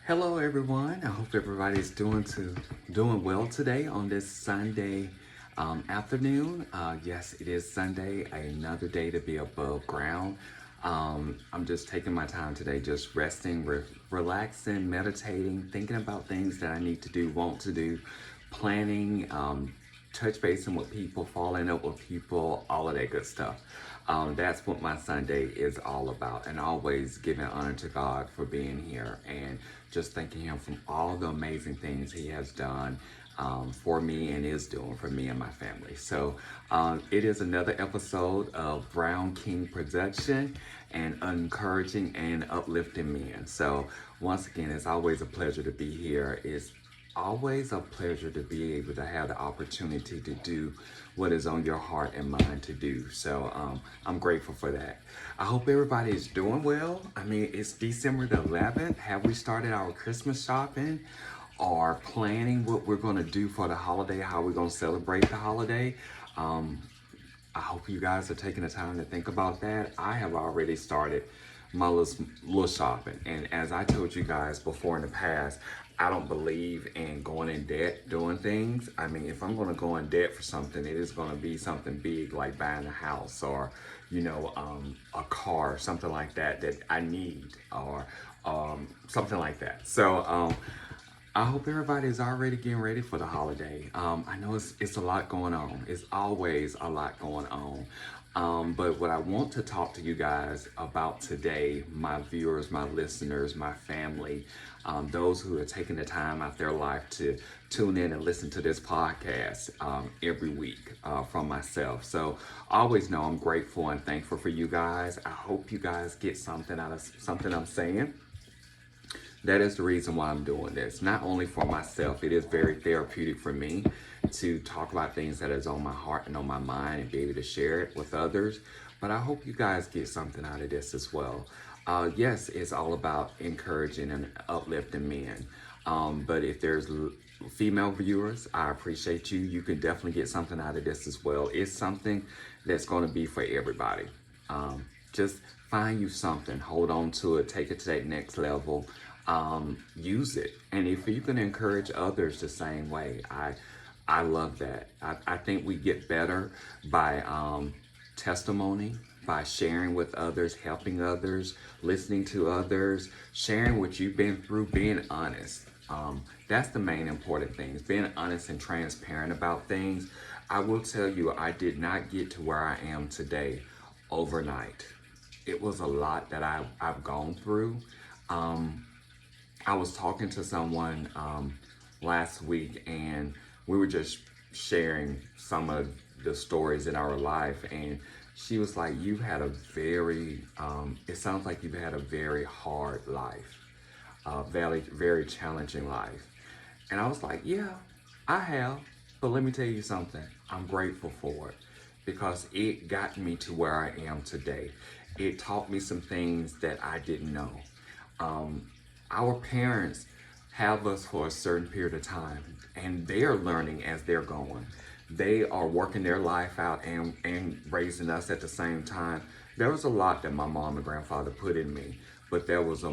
Hello, everyone. I hope everybody's doing well today on this Sunday afternoon. Yes, it is Sunday, another day to be above ground. I'm just taking my time today, just resting, relaxing, meditating, thinking about things that I need to do, want to do, planning, touch basing with people, following up with people, all of that good stuff. That's what my Sunday is all about, and always giving honor to God for being here and just thanking Him for all the amazing things He has done for me and is doing for me and my family. So it is another episode of Brown King Production and encouraging and uplifting men. So once again, it's always a pleasure to be here. It's always a pleasure to be able to have the opportunity to do what is on your heart and mind to do. So I'm grateful for that. I hope everybody is doing well. I mean, it's December the 11th. Have we started our Christmas shopping or planning what we're going to do for the holiday, how we're going to celebrate the holiday? I hope you guys are taking the time to think about that. I have already started my little shopping. And as I told you guys before in the past, I don't believe in going in debt doing things. I mean, if I'm going to go in debt for something, it is going to be something big like buying a house or, a car, something like that that I need or something like that. So I hope everybody is already getting ready for the holiday. I know it's a lot going on. It's always a lot going on. But what I want to talk to you guys about today, my viewers, my listeners, my family, those who are taking the time out their life to tune in and listen to this podcast every week from myself. So I always know I'm grateful and thankful for you guys. I hope you guys get something out of something I'm saying. That is the reason why I'm doing this. Not only for myself, it is very therapeutic for me to talk about things that is on my heart and on my mind and be able to share it with others. But I hope you guys get something out of this as well. Yes, it's all about encouraging and uplifting men. But if there's female viewers, I appreciate you. You can definitely get something out of this as well. It's something that's going to be for everybody. Just find you something, hold on to it, take it to that next level. Use it, and if you can encourage others the same way, I love that. I think we get better by testimony, by sharing with others, helping others, listening to others, sharing what you've been through, being honest. That's the main important thing, is being honest and transparent about things. I will tell you, I did not get to where I am today overnight. It was a lot that I've gone through. I was talking to someone last week, and we were just sharing some of the stories in our life, and she was like, you've had a it sounds like you've had a very hard life, very, very challenging life. And I was like, yeah, I have, but let me tell you something, I'm grateful for it because it got me to where I am today. It taught me some things that I didn't know. Our parents have us for a certain period of time, and they're learning as they're going. They are working their life out and raising us at the same time. There was a lot that my mom and grandfather put in me, but there was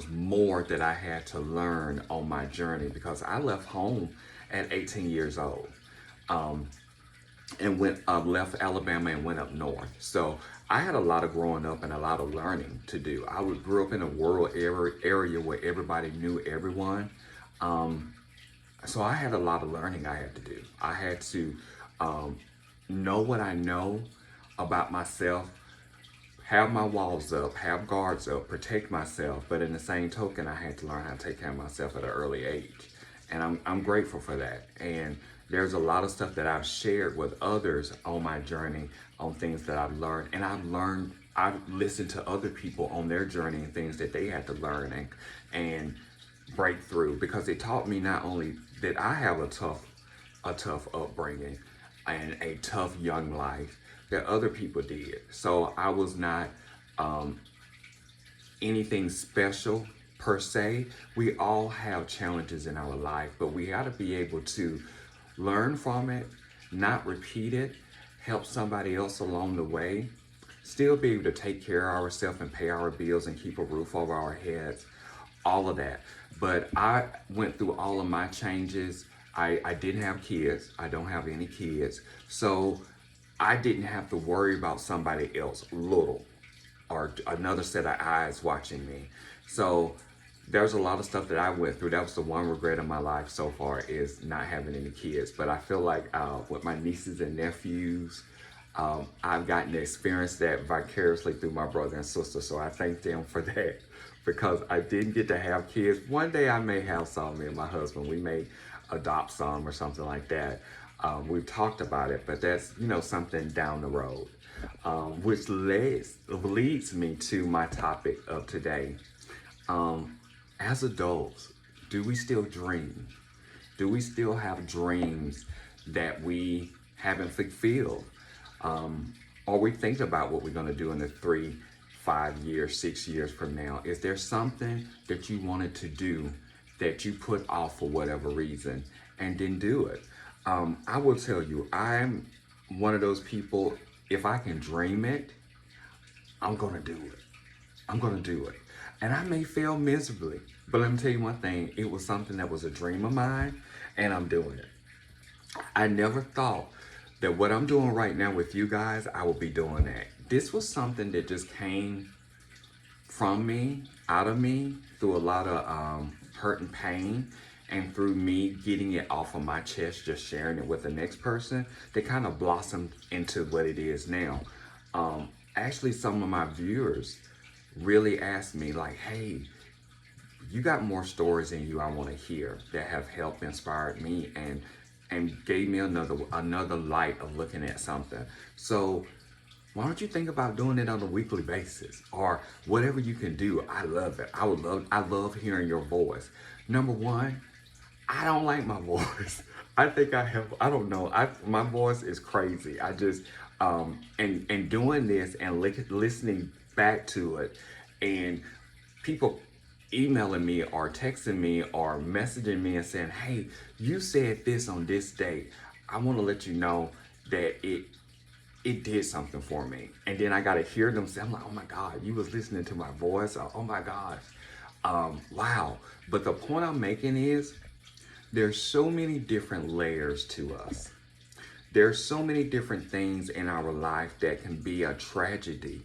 more that I had to learn on my journey because I left home at 18 years old. And left Alabama and went up north. So I had a lot of growing up and a lot of learning to do. Grew up in a rural area where everybody knew everyone. So I had a lot of learning I had to do. I had to know what I know about myself, have my walls up, have guards up, protect myself. But in the same token, I had to learn how to take care of myself at an early age. And I'm grateful for that. And there's a lot of stuff that I've shared with others on my journey, on things that I've learned. And I've listened to other people on their journey and things that they had to learn and break through, because it taught me not only that I have a tough upbringing and a tough young life, that other people did. So I was not anything special per se. We all have challenges in our life, but we got to be able to learn from it, not repeat it, help somebody else along the way, still be able to take care of ourselves and pay our bills and keep a roof over our heads, all of that. But I went through all of my changes. I didn't have kids. I don't have any kids. So I didn't have to worry about somebody else little or another set of eyes watching me. So there's a lot of stuff that I went through. That was the one regret of my life so far, is not having any kids. But I feel like with my nieces and nephews, I've gotten to experience that vicariously through my brother and sister. So I thank them for that, because I didn't get to have kids. One day I may have some, me and my husband. We may adopt some or something like that. We've talked about it, but that's, something down the road. Which leads me to my topic of today. As adults, do we still dream? Do we still have dreams that we haven't fulfilled? Or we think about what we're going to do in the 3, 5 years, 6 years from now? Is there something that you wanted to do that you put off for whatever reason and didn't do it? I will tell you, I'm one of those people, if I can dream it, I'm going to do it. I'm going to do it. And I may fail miserably, but let me tell you one thing, it was something that was a dream of mine, and I'm doing it. I never thought that what I'm doing right now with you guys, I will be doing that. This was something that just came from me, out of me, through a lot of hurt and pain, and through me getting it off of my chest, just sharing it with the next person, that kind of blossomed into what it is now. Actually, some of my viewers really asked me, like, hey, you got more stories than you I want to hear, that have helped inspired me and gave me another light of looking at something. So why don't you think about doing it on a weekly basis, or whatever you can do? I love it. I love hearing your voice. Number one, I don't like my voice. I think I don't know. My voice is crazy. I just, and doing this and listening back to it, and people emailing me or texting me or messaging me and saying, hey, you said this on this date. I want to let you know that it did something for me. And then I got to hear them say, I'm like, oh my God, you was listening to my voice. Oh my gosh. Wow. But the point I'm making is, there's so many different layers to us. There's so many different things in our life that can be a tragedy,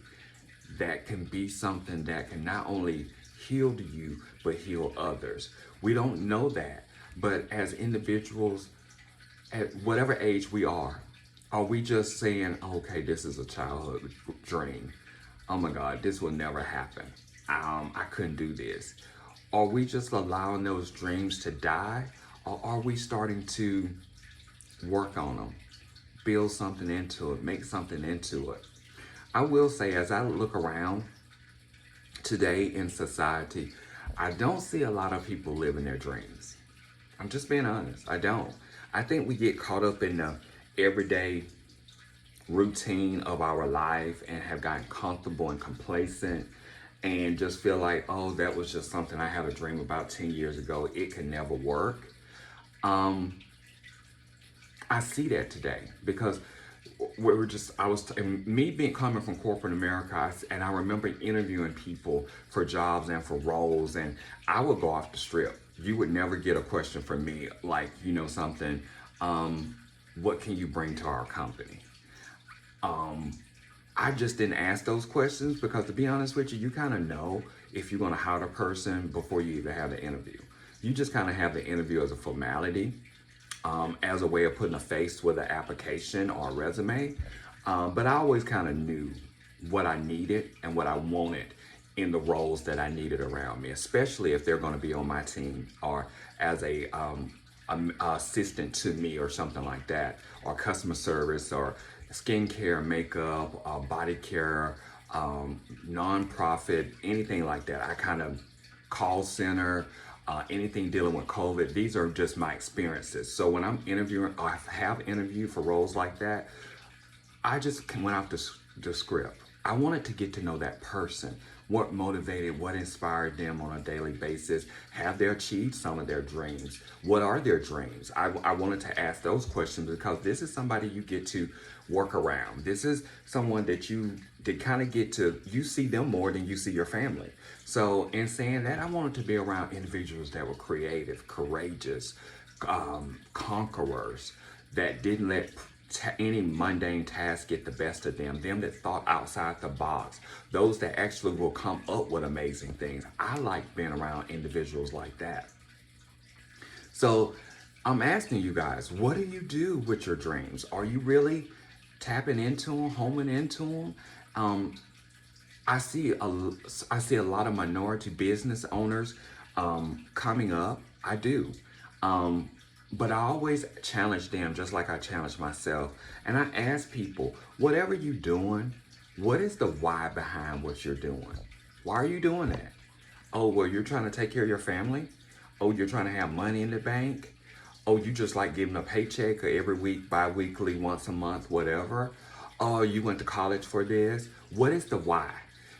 that can be something that can not only heal you, but heal others. We don't know that. But as individuals, at whatever age we are we just saying, okay, this is a childhood dream. Oh my God, this will never happen. I couldn't do this. Are we just allowing those dreams to die? Or are we starting to work on them, build something into it, make something into it? I will say, as I look around today in society, I don't see a lot of people living their dreams. I'm just being honest. I don't. I think we get caught up in the everyday routine of our life and have gotten comfortable and complacent and just feel like, oh, that was just something I had a dream about 10 years ago. It could never work. I see that today, because me being coming from corporate America, and I remember interviewing people for jobs and for roles, and I would go off the strip. You would never get a question from me like, something, what can you bring to our company? I just didn't ask those questions, because to be honest with you, you kind of know if you're going to hire a person before you even have the interview. You just kind of have the interview as a formality, as a way of putting a face with an application or a resume. But I always kind of knew what I needed and what I wanted in the roles that I needed around me, especially if they're going to be on my team or as a assistant to me or something like that, or customer service or skincare, makeup, body care, nonprofit, anything like that. I kind of call center, anything dealing with COVID. These are just my experiences. So when I'm interviewing, or I have interviewed for roles like that, I just went off the script. I wanted to get to know that person. What motivated, what inspired them on a daily basis? Have they achieved some of their dreams? What are their dreams? I wanted to ask those questions, because this is somebody you get to work around. This is someone that you they kind of get to, you see them more than you see your family. So in saying that, I wanted to be around individuals that were creative, courageous, conquerors, that didn't let any mundane task get the best of them, them that thought outside the box, those that actually will come up with amazing things. I like being around individuals like that. So I'm asking you guys, what do you do with your dreams? Are you really tapping into them, homing into them? I see a lot of minority business owners coming up. I do. But I always challenge them just like I challenge myself. And I ask people, whatever you're doing, what is the why behind what you're doing? Why are you doing that? Oh, well, you're trying to take care of your family? Oh, you're trying to have money in the bank? Oh, you just like getting a paycheck or every week, bi-weekly, once a month, whatever? Oh, you went to college for this? What is the why?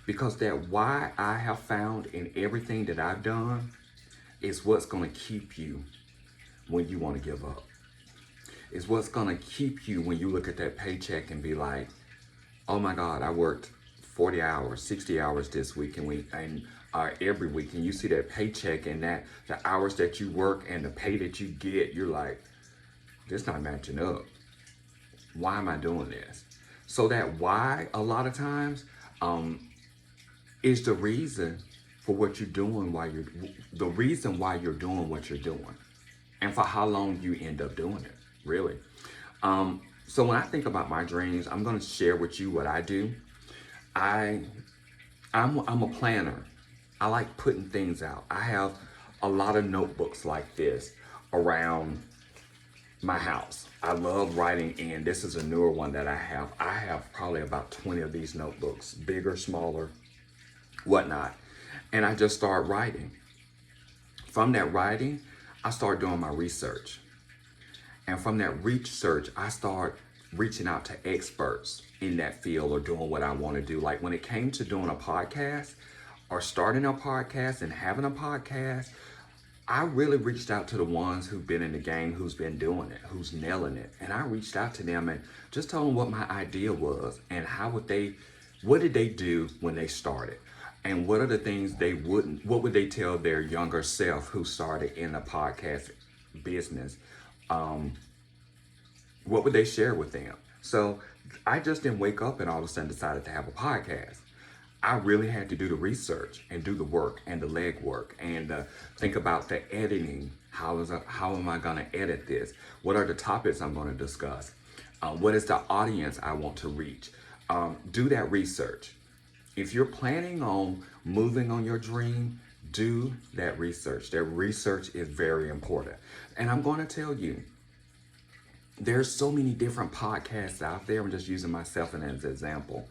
Because that why I have found in everything that I've done is what's going to keep you when you want to give up. It's what's going to keep you when you look at that paycheck and be like, oh my God, I worked 40 hours, 60 hours this week and every week, and you see that paycheck and that the hours that you work and the pay that you get, you're like, this not matching up. Why am I doing this? So that why, a lot of times, is the reason for what you're doing, the reason why you're doing what you're doing, and for how long you end up doing it, really. So when I think about my dreams, I'm going to share with you what I do. I'm a planner. I like putting things out. I have a lot of notebooks like this around my house. I love writing in. This is a newer one that I have. I have probably about 20 of these notebooks, bigger, smaller, whatnot. And I just start writing. From that writing, I start doing my research. And from that research, I start reaching out to experts in that field or doing what I want to do. Like when it came to doing a podcast or starting a podcast and having a podcast, I really reached out to the ones who've been in the game, who's been doing it, who's nailing it. And I reached out to them and just told them what my idea was and what did they do when they started? And what are the things what would they tell their younger self who started in the podcast business? What would they share with them? So I just didn't wake up and all of a sudden decided to have a podcast. I really had to do the research and do the work and the leg work and think about the editing. How am I going to edit this? What are the topics I'm going to discuss? What is the audience I want to reach? Do that research. If you're planning on moving on your dream, do that research. That research is very important. And I'm going to tell you, there's so many different podcasts out there. I'm just using myself as an example.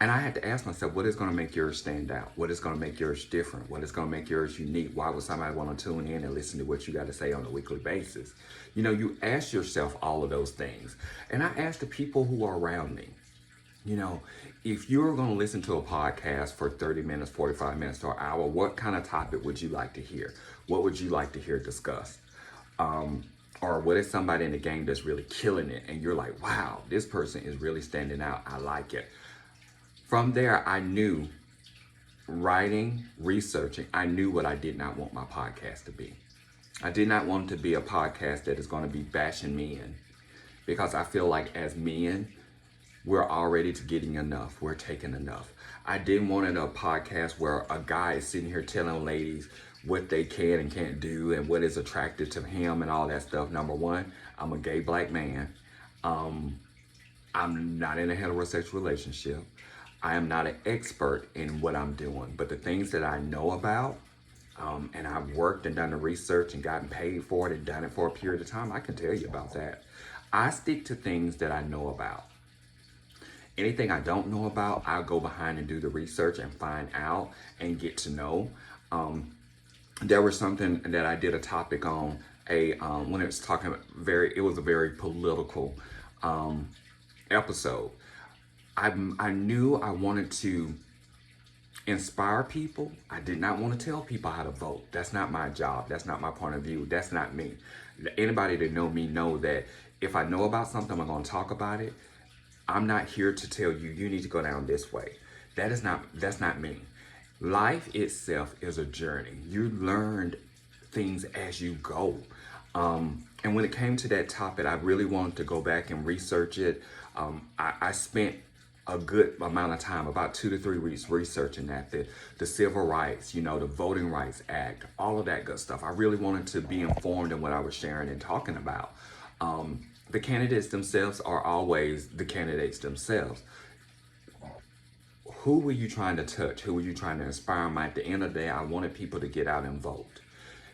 And I had to ask myself, what is going to make yours stand out? What is going to make yours different? What is going to make yours unique? Why would somebody want to tune in and listen to what you got to say on a weekly basis? You know, you ask yourself all of those things. And I asked the people who are around me, you know, if you're going to listen to a podcast for 30 minutes, 45 minutes to an hour, what kind of topic would you like to hear? What would you like to hear discussed? Or what is somebody in the game that's really killing it? And you're like, wow, this person is really standing out. I like it. From there, I knew writing, researching, I knew what I did not want my podcast to be. I did not want it to be a podcast that is going to be bashing men, because I feel like as men, we're already getting enough. We're taking enough. I didn't want it a podcast where a guy is sitting here telling ladies what they can and can't do and what is attractive to him and all that stuff. Number one, I'm a gay black man. I'm not in a heterosexual relationship. I am not an expert in what I'm doing, but the things that I know about, and I've worked and done the research and gotten paid for it and done it for a period of time, I can tell you about that. I stick to things that I know about. Anything I don't know about, I'll go behind and do the research and find out and get to know. There was something that I did a topic on when it was talking it was a very political episode. I knew I wanted to inspire people. I did not want to tell people how to vote. That's not my job. That's not my point of view. That's not me. Anybody that know me know that if I know about something, I'm going to talk about it. I'm not here to tell you you need to go down this way. That's not me. Life itself is a journey. You learn things as you go. And when it came to that topic, I really wanted to go back and research it. I spent a good amount of time, about 2 to 3 weeks, researching that, the civil rights, the Voting Rights Act, all of that good stuff. I really wanted to be informed in what I was sharing and talking about. The candidates themselves are always the candidates themselves. Who were you trying to touch? Who were you trying to inspire? At the end of the day, I wanted people to get out and vote.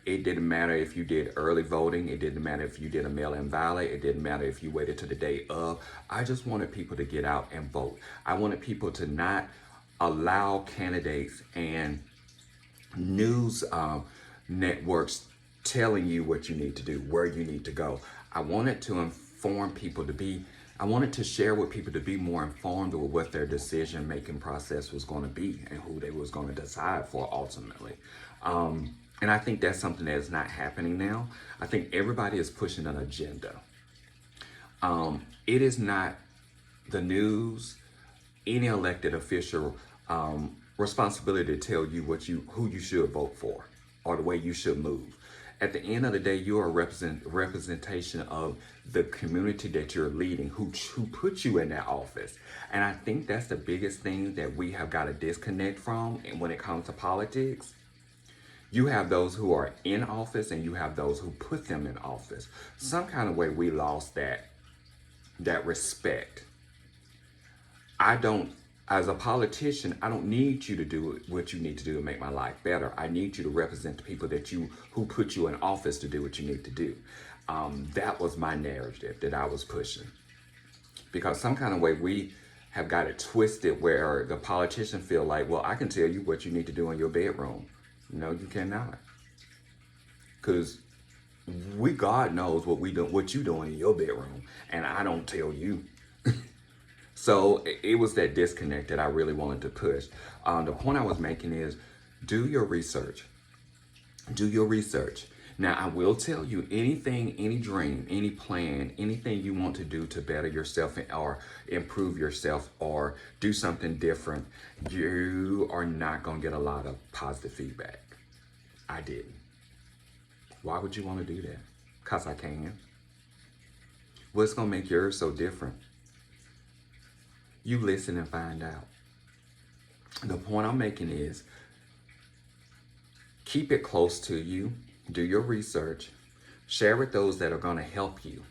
It didn't matter if you did early voting. It didn't matter if you did a mail-in ballot. It didn't matter if you waited to the day of. I just wanted people to get out and vote. I wanted people to not allow candidates and news networks telling you what you need to do, where you need to go. I wanted to inform people I wanted to share with people to be more informed of what their decision-making process was going to be and who they was going to decide for ultimately. And I think that's something that is not happening now. I think everybody is pushing an agenda. It is not the news, any elected official responsibility to tell you who you should vote for or the way you should move. At the end of the day, you are a representation of the community that you're leading, who put you in that office. And I think that's the biggest thing that we have got to disconnect from. And when it comes to politics, you have those who are in office and you have those who put them in office. Some kind of way we lost that respect. As a politician, I don't need you to do what you need to do to make my life better. I need you to represent the people who put you in office to do what you need to do. That was my narrative that I was pushing. Because some kind of way we have got it twisted where the politicians feel like, well, I can tell you what you need to do in your bedroom. No, you cannot. Because God knows what you doing in your bedroom, and I don't tell you. So it was that disconnect that I really wanted to push. The point I was making is, do your research. Do your research. Now, I will tell you, anything, any dream, any plan, anything you want to do to better yourself or improve yourself or do something different, you are not going to get a lot of positive feedback. I didn't. Why would you want to do that? Because I can. What's going to make yours so different? You listen and find out. The point I'm making is, keep it close to you. Do your research. Share with those that are going to help you,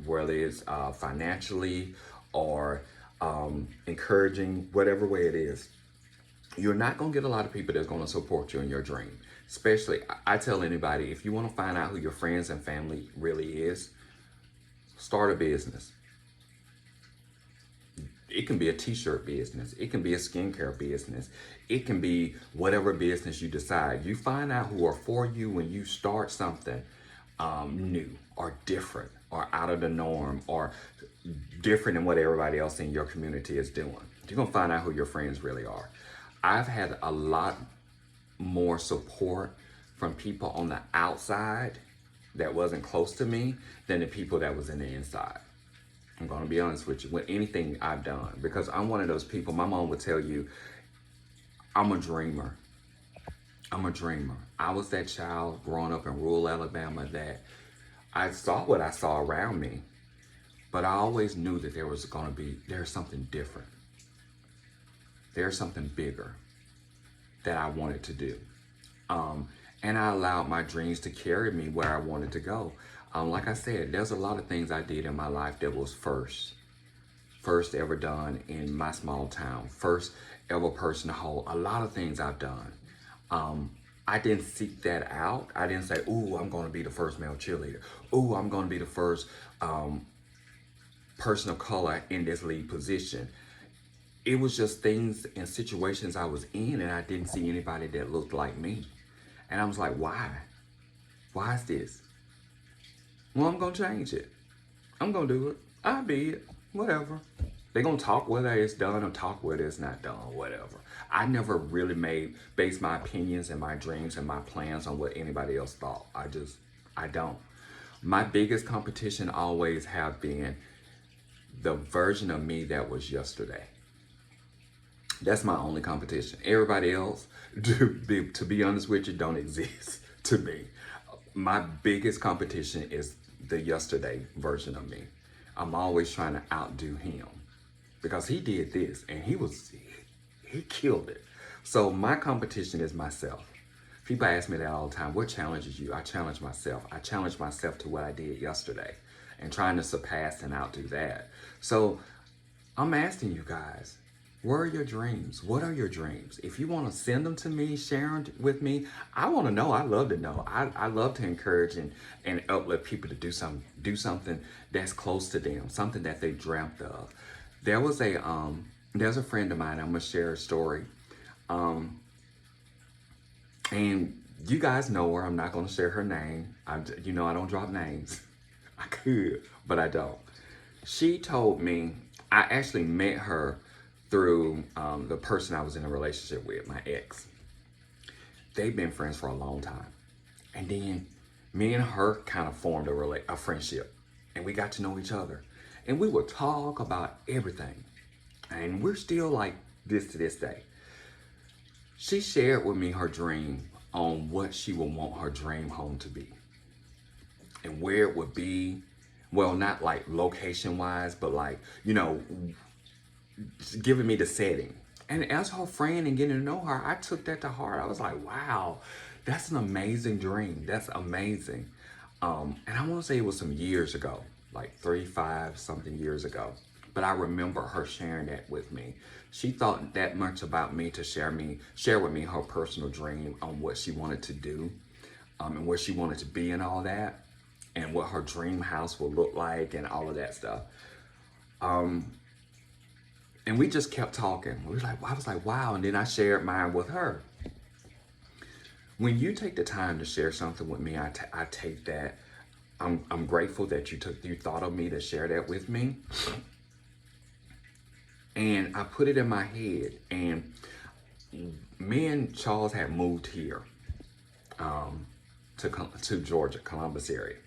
whether it's financially or encouraging, whatever way it is. You're not going to get a lot of people that's going to support you in your dream. Especially, I tell anybody, if you want to find out who your friends and family really is, start a business. It can be a t-shirt business. It can be a skincare business. It can be whatever business you decide. You find out who are for you when you start something new or different or out of the norm or different than what everybody else in your community is doing. You're going to find out who your friends really are. I've had a lot more support from people on the outside that wasn't close to me than the people that was in the inside. I'm going to be honest with you, with anything I've done, because I'm one of those people. My mom would tell you, I'm a dreamer. I'm a dreamer. I was that child growing up in rural Alabama that I saw what I saw around me, but I always knew that there's something different. There's something bigger that I wanted to do. And I allowed my dreams to carry me where I wanted to go. Like I said, there's a lot of things I did in my life that was first ever done in my small town, first ever personal hold. A lot of things I've done. I didn't seek that out. I didn't say, ooh, I'm going to be the first male cheerleader. Ooh, I'm going to be the first person of color in this lead position. It was just things and situations I was in, and I didn't see anybody that looked like me. And I was like, why? Why is this? Well, I'm going to change it. I'm going to do it. I'll be it. Whatever. They're going to talk whether it's done or talk whether it's not done, whatever. I never really based my opinions and my dreams and my plans on what anybody else thought. I don't. My biggest competition always have been the version of me that was yesterday. That's my only competition. Everybody else, to be honest with you, don't exist to me. My biggest competition is the yesterday version of me. I'm always trying to outdo him because he did this and he killed it. So my competition is myself. People ask me that all the time. What challenges you? I challenge myself. I challenge myself to what I did yesterday and trying to surpass and outdo that. So I'm asking you guys, where are your dreams? What are your dreams? If you want to send them to me, share them with me. I want to know. I love to know. I love to encourage and uplift people to do something that's close to them, something that they dreamt of. There's a friend of mine. I'm gonna share a story. And you guys know her. I'm not gonna share her name. I don't drop names. I could, but I don't. She told me, I actually met her through the person I was in a relationship with, my ex. They've been friends for a long time. And then me and her kind of formed a friendship. And we got to know each other. And we would talk about everything. And we're still like this to this day. She shared with me her dream on what she would want her dream home to be. And where it would be. Well, not like location wise, but like, giving me the setting. And as her friend and getting to know her, I took that to heart. I was like, wow, that's an amazing dream. That's amazing. And I want to say it was some years ago, like 35 something years ago. But I remember her sharing that with me. She thought that much about me to share with me her personal dream on what she wanted to do, and where she wanted to be and all that, and what her dream house would look like and all of that stuff. And we just kept talking. I was like, wow. And then I shared mine with her. When you take the time to share something with me, I take that. I'm grateful that you thought of me to share that with me. And I put it in my head. And me and Charles had moved here to Georgia, Columbus area.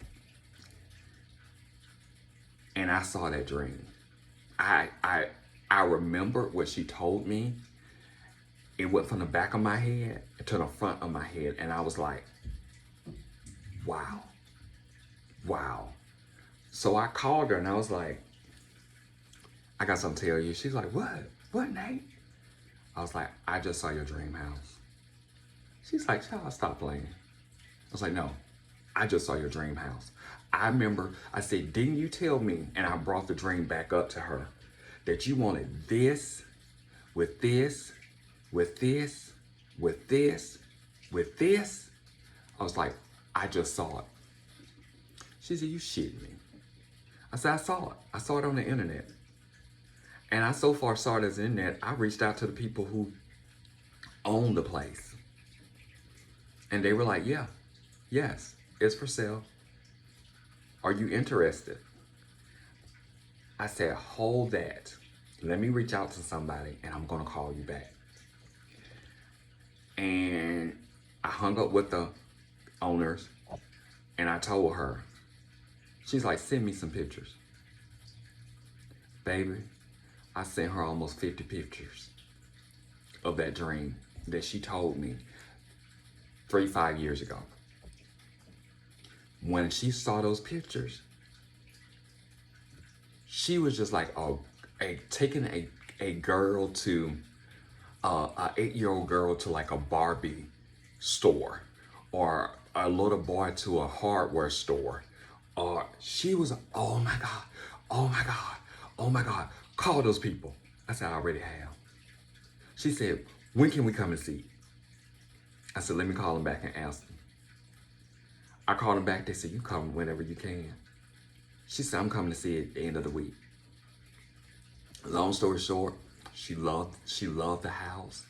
And I saw that dream. I remember what she told me. It went from the back of my head to the front of my head. And I was like, wow. Wow. So I called her and I was like, I got something to tell you. She's like, what? What, Nate? I was like, I just saw your dream house. She's like, child, stop playing. I was like, no, I just saw your dream house. I remember, I said, didn't you tell me? And I brought the dream back up to her that you wanted this, with this, with this, with this, with this. I was like, I just saw it. She said, you shitting me. I said, I saw it. I saw it on the internet. And I so far saw it as internet, I reached out to the people who own the place. And they were like, yeah, yes, it's for sale. Are you interested? I said, hold that. Let me reach out to somebody and I'm gonna call you back. And I hung up with the owners and I told her, she's like, send me some pictures. Baby, I sent her almost 50 pictures of that dream that she told me 5 years ago. When she saw those pictures, she was just like taking a girl to a 8-year-old girl to like a Barbie store, or a little boy to a hardware store. Or she was, oh my God, oh my God, oh my God, call those people. I said, I already have. She said, when can we come and see? I said, let me call them back and ask them. I called them back. They said, you come whenever you can. She said, I'm coming to see it at the end of the week. Long story short, she loved the house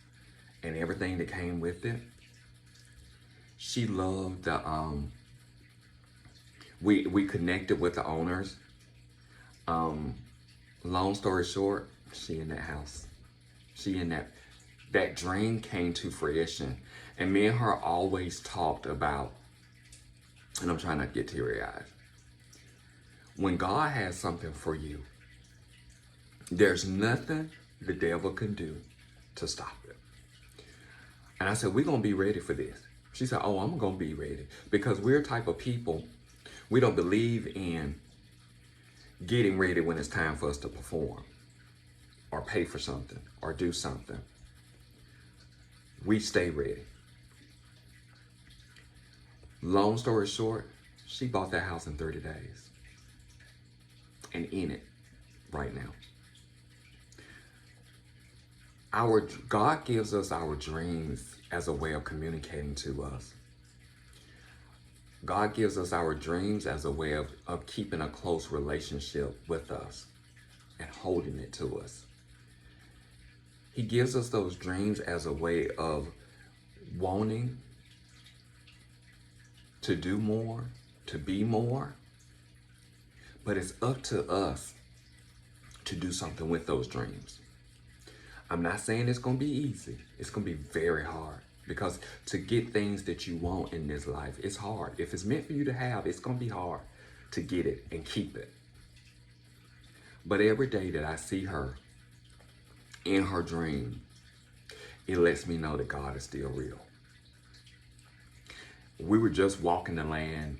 and everything that came with it. She loved the, we connected with the owners. Long story short, she in that house. She in that dream came to fruition. And me and her always talked about, and I'm trying not to get teary-eyed, when God has something for you, There's nothing the devil can do to stop it. And I said, we're going to be ready for this. She said, oh, I'm going to be ready. Because we're type of people, we don't believe in getting ready when it's time for us to perform or pay for something or do something. We stay ready. Long story short, she bought that house in 30 days and in it right now. God gives us our dreams as a way of communicating to us. God gives us our dreams as a way of keeping a close relationship with us and holding it to us. He gives us those dreams as a way of wanting to do more, to be more. But it's up to us to do something with those dreams. I'm not saying it's going to be easy. It's going to be very hard, because to get things that you want in this life, it's hard. If it's meant for you to have, it's going to be hard to get it and keep it. But every day that I see her in her dream, it lets me know that God is still real. We were just walking the land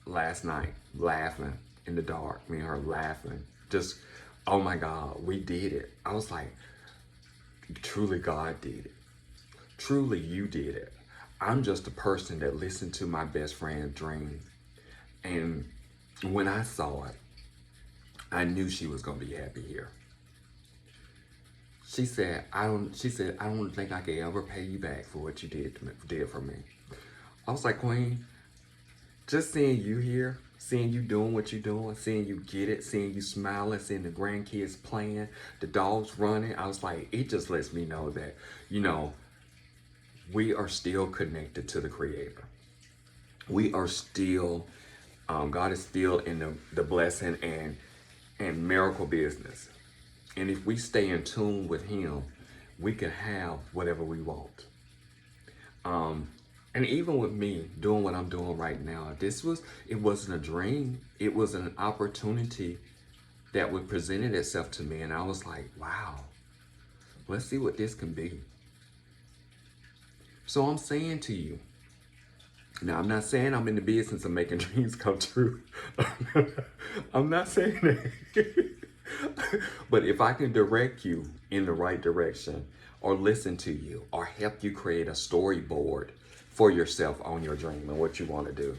last night, laughing in the dark, me and her laughing. Just, oh my God, we did it. I was like, truly God did it. Truly you did it. I'm just a person that listened to my best friend dream. And when I saw it, I knew she was going to be happy here. She said, I don't think I could ever pay you back for what you did for me. I was like, Queen, just seeing you here, seeing you doing what you're doing, seeing you get it, seeing you smiling, seeing the grandkids playing, the dogs running. I was like, it just lets me know that, we are still connected to the Creator. We are still, God is still in the blessing and miracle business. And if we stay in tune with Him, we can have whatever we want. And even with me doing what I'm doing right now, it wasn't a dream. It was an opportunity that would presented itself to me. And I was like, wow, let's see what this can be. So I'm saying to you, now I'm not saying I'm in the business of making dreams come true. I'm not saying that. But if I can direct you in the right direction, or listen to you, or help you create a storyboard for yourself on your dream and what you want to do,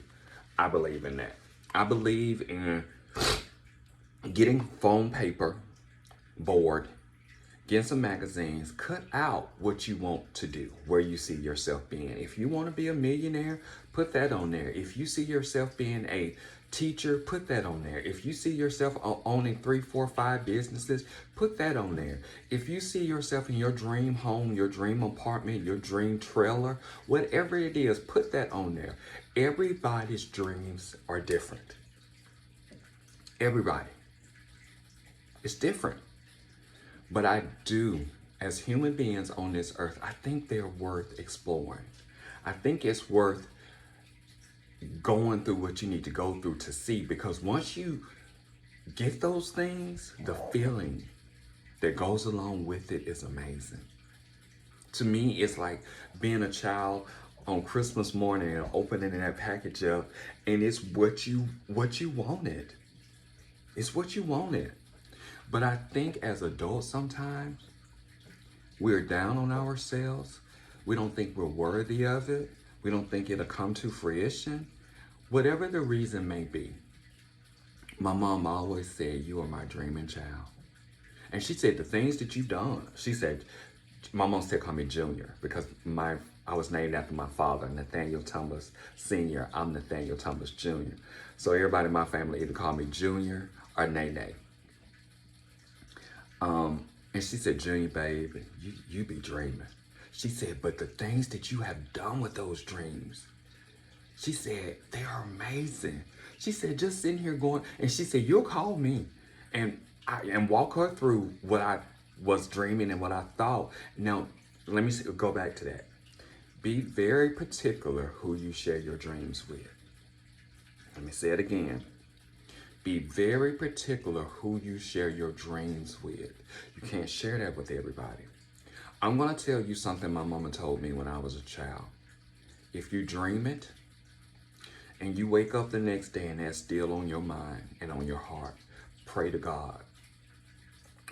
I believe in that. I believe in getting foam paper, board, getting some magazines, cut out what you want to do, where you see yourself being. If you want to be a millionaire, put that on there. If you see yourself being a teacher, put that on there. If you see yourself owning 3, 4, 5 businesses, put that on there. If you see yourself in your dream home, your dream apartment, your dream trailer, whatever it is, put that on there. Everybody's dreams are different. Everybody. It's different. But I do, as human beings on this earth, I think they're worth exploring. I think it's worth going through what you need to go through to see, because once you get those things, the feeling that goes along with it is amazing. To me, it's like being a child on Christmas morning and opening that package up, and it's what you wanted. It's what you wanted. But I think as adults sometimes, we're down on ourselves. We don't think we're worthy of it. We don't think it'll come to fruition. Whatever the reason may be, my mom always said, you are my dreaming child. And she said the things that you've done. She said, my mom still called me Junior, because I was named after my father, Nathaniel Thomas Sr. I'm Nathaniel Thomas Jr. So everybody in my family either called me Junior or Nene. And she said, Junior, baby, you be dreaming. She said, but the things that you have done with those dreams, she said, they are amazing. She said, just sitting here going, and she said, you'll call me and walk her through what I was dreaming and what I thought. Now, let me go back to that. Be very particular who you share your dreams with. Let me say it again. Be very particular who you share your dreams with. You can't share that with everybody. I'm going to tell you something my mama told me when I was a child. If you dream it and you wake up the next day and that's still on your mind and on your heart, pray to God.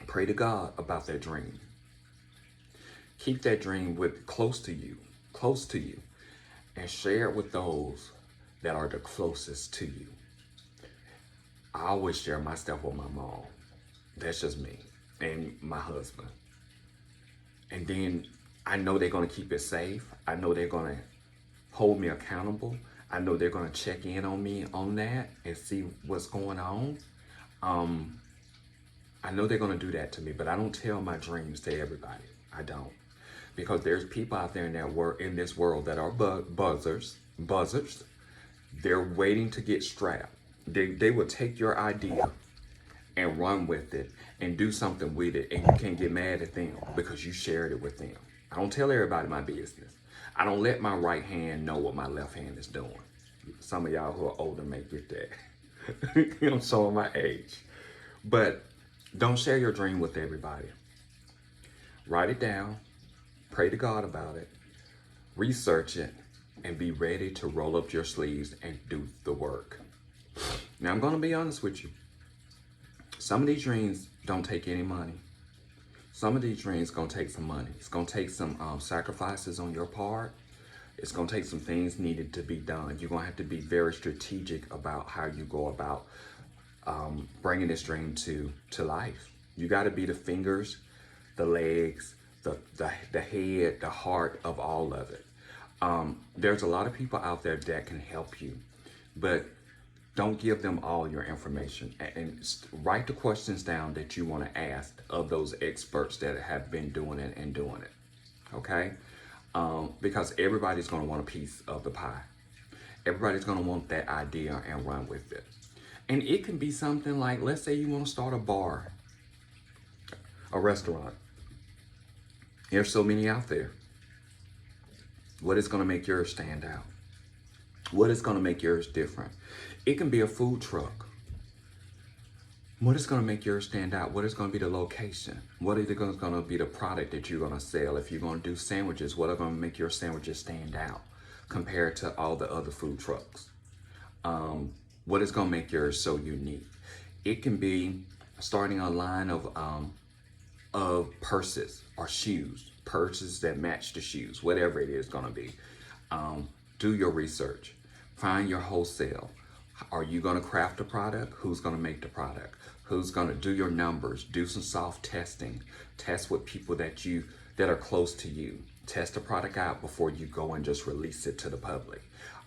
Pray to God about that dream. Keep that dream close to you, and share it with those that are the closest to you. I always share my stuff with my mom. That's just me and my husband. And then I know they're going to keep it safe. I know they're going to hold me accountable. I know they're going to check in on me on that and see what's going on. I know they're going to do that to me, but I don't tell my dreams to everybody. I don't. Because there's people out there in this world that are buzzers. They're waiting to get strapped. They will take your idea and run with it and do something with it, and you can't get mad at them because you shared it with them. I don't tell everybody my business. I don't let my right hand know what my left hand is doing. Some of y'all who are older may get that. I'm showing my age. But don't share your dream with everybody. Write it down. Pray to God about it. Research it. And be ready to roll up your sleeves and do the work. Now, I'm going to be honest with you. Some of these dreams don't take any money. Some of these dreams going to take some money. It's going to take some sacrifices on your part. It's going to take some things needed to be done. You're going to have to be very strategic about how you go about bringing this dream to life. You got to be the fingers, the legs, the head, the heart of all of it. There's a lot of people out there that can help you, but don't give them all your information, and write the questions down that you want to ask of those experts that have been doing it and doing it. Okay? Because everybody's going to want a piece of the pie. Everybody's going to want that idea and run with it. And it can be something like, let's say you want to start a bar, a restaurant. There's so many out there. What is going to make yours stand out? What is going to make yours different? It can be a food truck. What is going to make yours stand out? What is going to be the location? What is going to be the product that you're going to sell? If you're going to do sandwiches, what are going to make your sandwiches stand out compared to all the other food trucks? What is going to make yours so unique? It can be starting a line of purses or shoes, purses that match the shoes, whatever it is going to be. Do your research. Find your wholesale. Are you going to craft a product? Who's going to make the product? Who's going to do your numbers? Do some soft testing. Test with people that are close to you. Test the product out before you go and just release it to the public.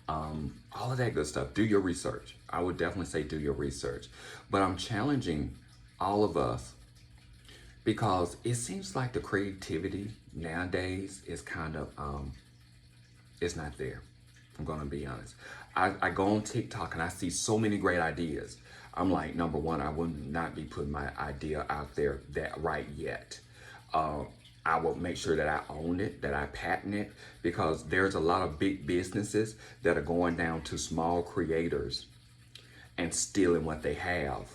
All of that good stuff. Do your research. I would definitely say do your research. But I'm challenging all of us because it seems like the creativity nowadays is kind of, it's not there. I'm going to be honest. I go on TikTok and I see so many great ideas. I'm like, number one, I would not be putting my idea out there that right yet. I will make sure that I own it, that I patent it, because there's a lot of big businesses that are going down to small creators and stealing what they have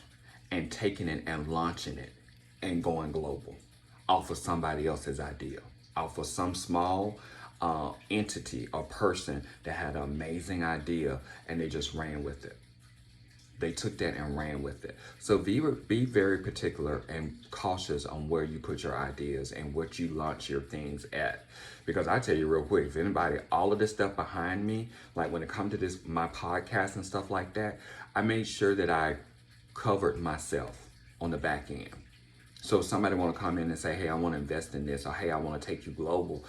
and taking it and launching it and going global off of somebody else's idea, off of some small entity or person that had an amazing idea and they just ran with it. They took that and ran with it. So be very particular and cautious on where you put your ideas and what you launch your things at. Because I tell you real quick, if anybody, all of this stuff behind me, like when it comes to this, my podcast and stuff like that, I made sure that I covered myself on the back end. So if somebody want to come in and say, hey, I want to invest in this, or hey, I want to take you global,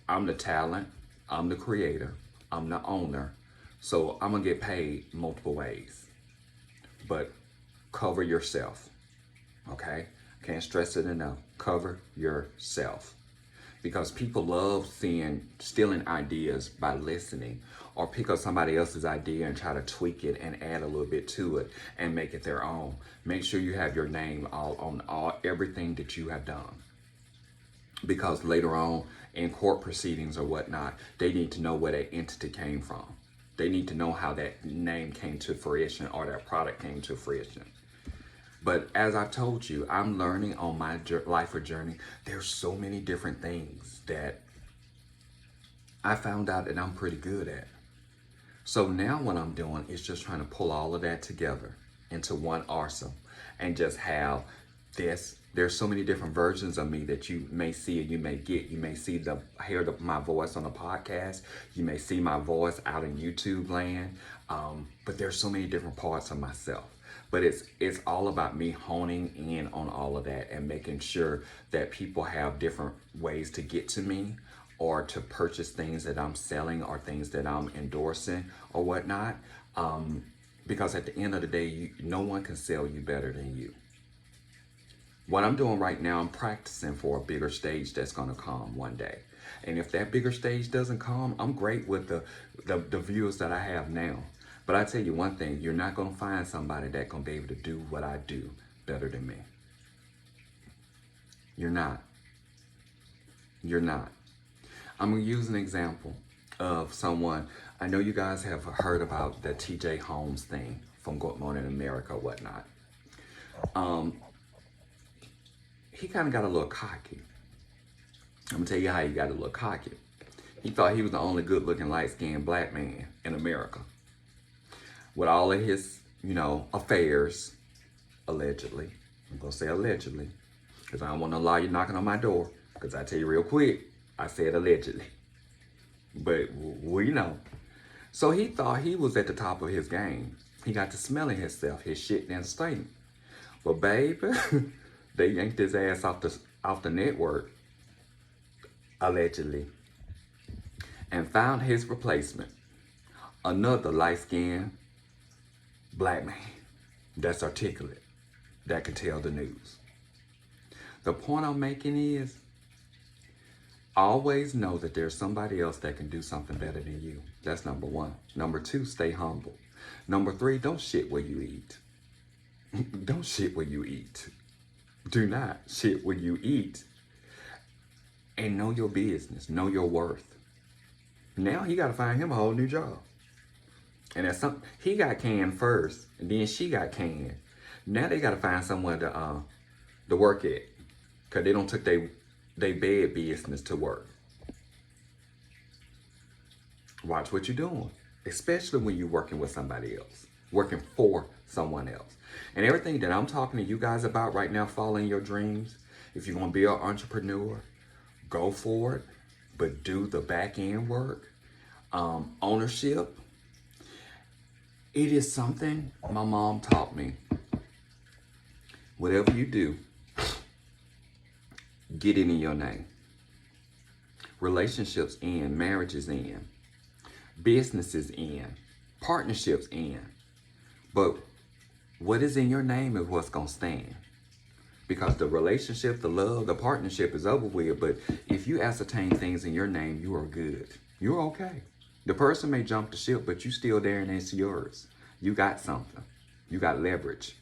I'm the talent, I'm the creator, I'm the owner. So I'm going to get paid multiple ways. But cover yourself, okay? Can't stress it enough. Cover yourself. Because people love stealing ideas by listening, or pick up somebody else's idea and try to tweak it and add a little bit to it and make it their own. Make sure you have your name on everything that you have done. Because later on in court proceedings or whatnot, they need to know where that entity came from. They need to know how that name came to fruition or that product came to fruition. But as I've told you, I'm learning on my lifer journey. There's so many different things that I found out that I'm pretty good at. So now what I'm doing is just trying to pull all of that together into one arsenal and just have this. There's so many different versions of me that you may see and you may get. You may see hear my voice on a podcast. You may see my voice out in YouTube land. But there's so many different parts of myself. But it's all about me honing in on all of that and making sure that people have different ways to get to me or to purchase things that I'm selling or things that I'm endorsing or whatnot. Because at the end of the day, no one can sell you better than you. What I'm doing right now, I'm practicing for a bigger stage that's gonna come one day. And if that bigger stage doesn't come, I'm great with the viewers that I have now. But I tell you one thing, you're not gonna find somebody that's gonna be able to do what I do better than me. You're not. You're not. I'm gonna use an example of someone. I know you guys have heard about the TJ Holmes thing from Good Morning America or whatnot. He kind of got a little cocky. I'm gonna tell you how he got a little cocky. He thought he was the only good looking light skinned black man in America. With all of his, affairs, allegedly. I'm gonna say allegedly, because I don't want no lawyer knocking on my door, because I tell you real quick, I said allegedly. But we know. So he thought he was at the top of his game. He got to smelling himself, his shit didn't stink. But baby, they yanked his ass off the network, allegedly, and found his replacement, another light-skinned black man that's articulate, that can tell the news. The point I'm making is, always know that there's somebody else that can do something better than you. That's number one. Number two, stay humble. Number three, don't shit where you eat. Don't shit where you eat. Do not shit where you eat. And know your business. Know your worth. Now he got to find him a whole new job. And that's something. He got canned first, and then she got canned. Now they got to find someone to work at, because they don't took they bed business to work. Watch what you're doing, especially when you're working with somebody else, working for someone else. And everything that I'm talking to you guys about right now, following your dreams, if you're going to be an entrepreneur, go for it, but do the back end work. Ownership. It is something my mom taught me. Whatever you do, get it in your name. Relationships in, marriages in, businesses in, partnerships in. But what is in your name is what's going to stand. Because the relationship, the love, the partnership is over with. But if you ascertain things in your name, you are good. You're okay. The person may jump the ship, but you still there and it's yours. You got something. You got leverage.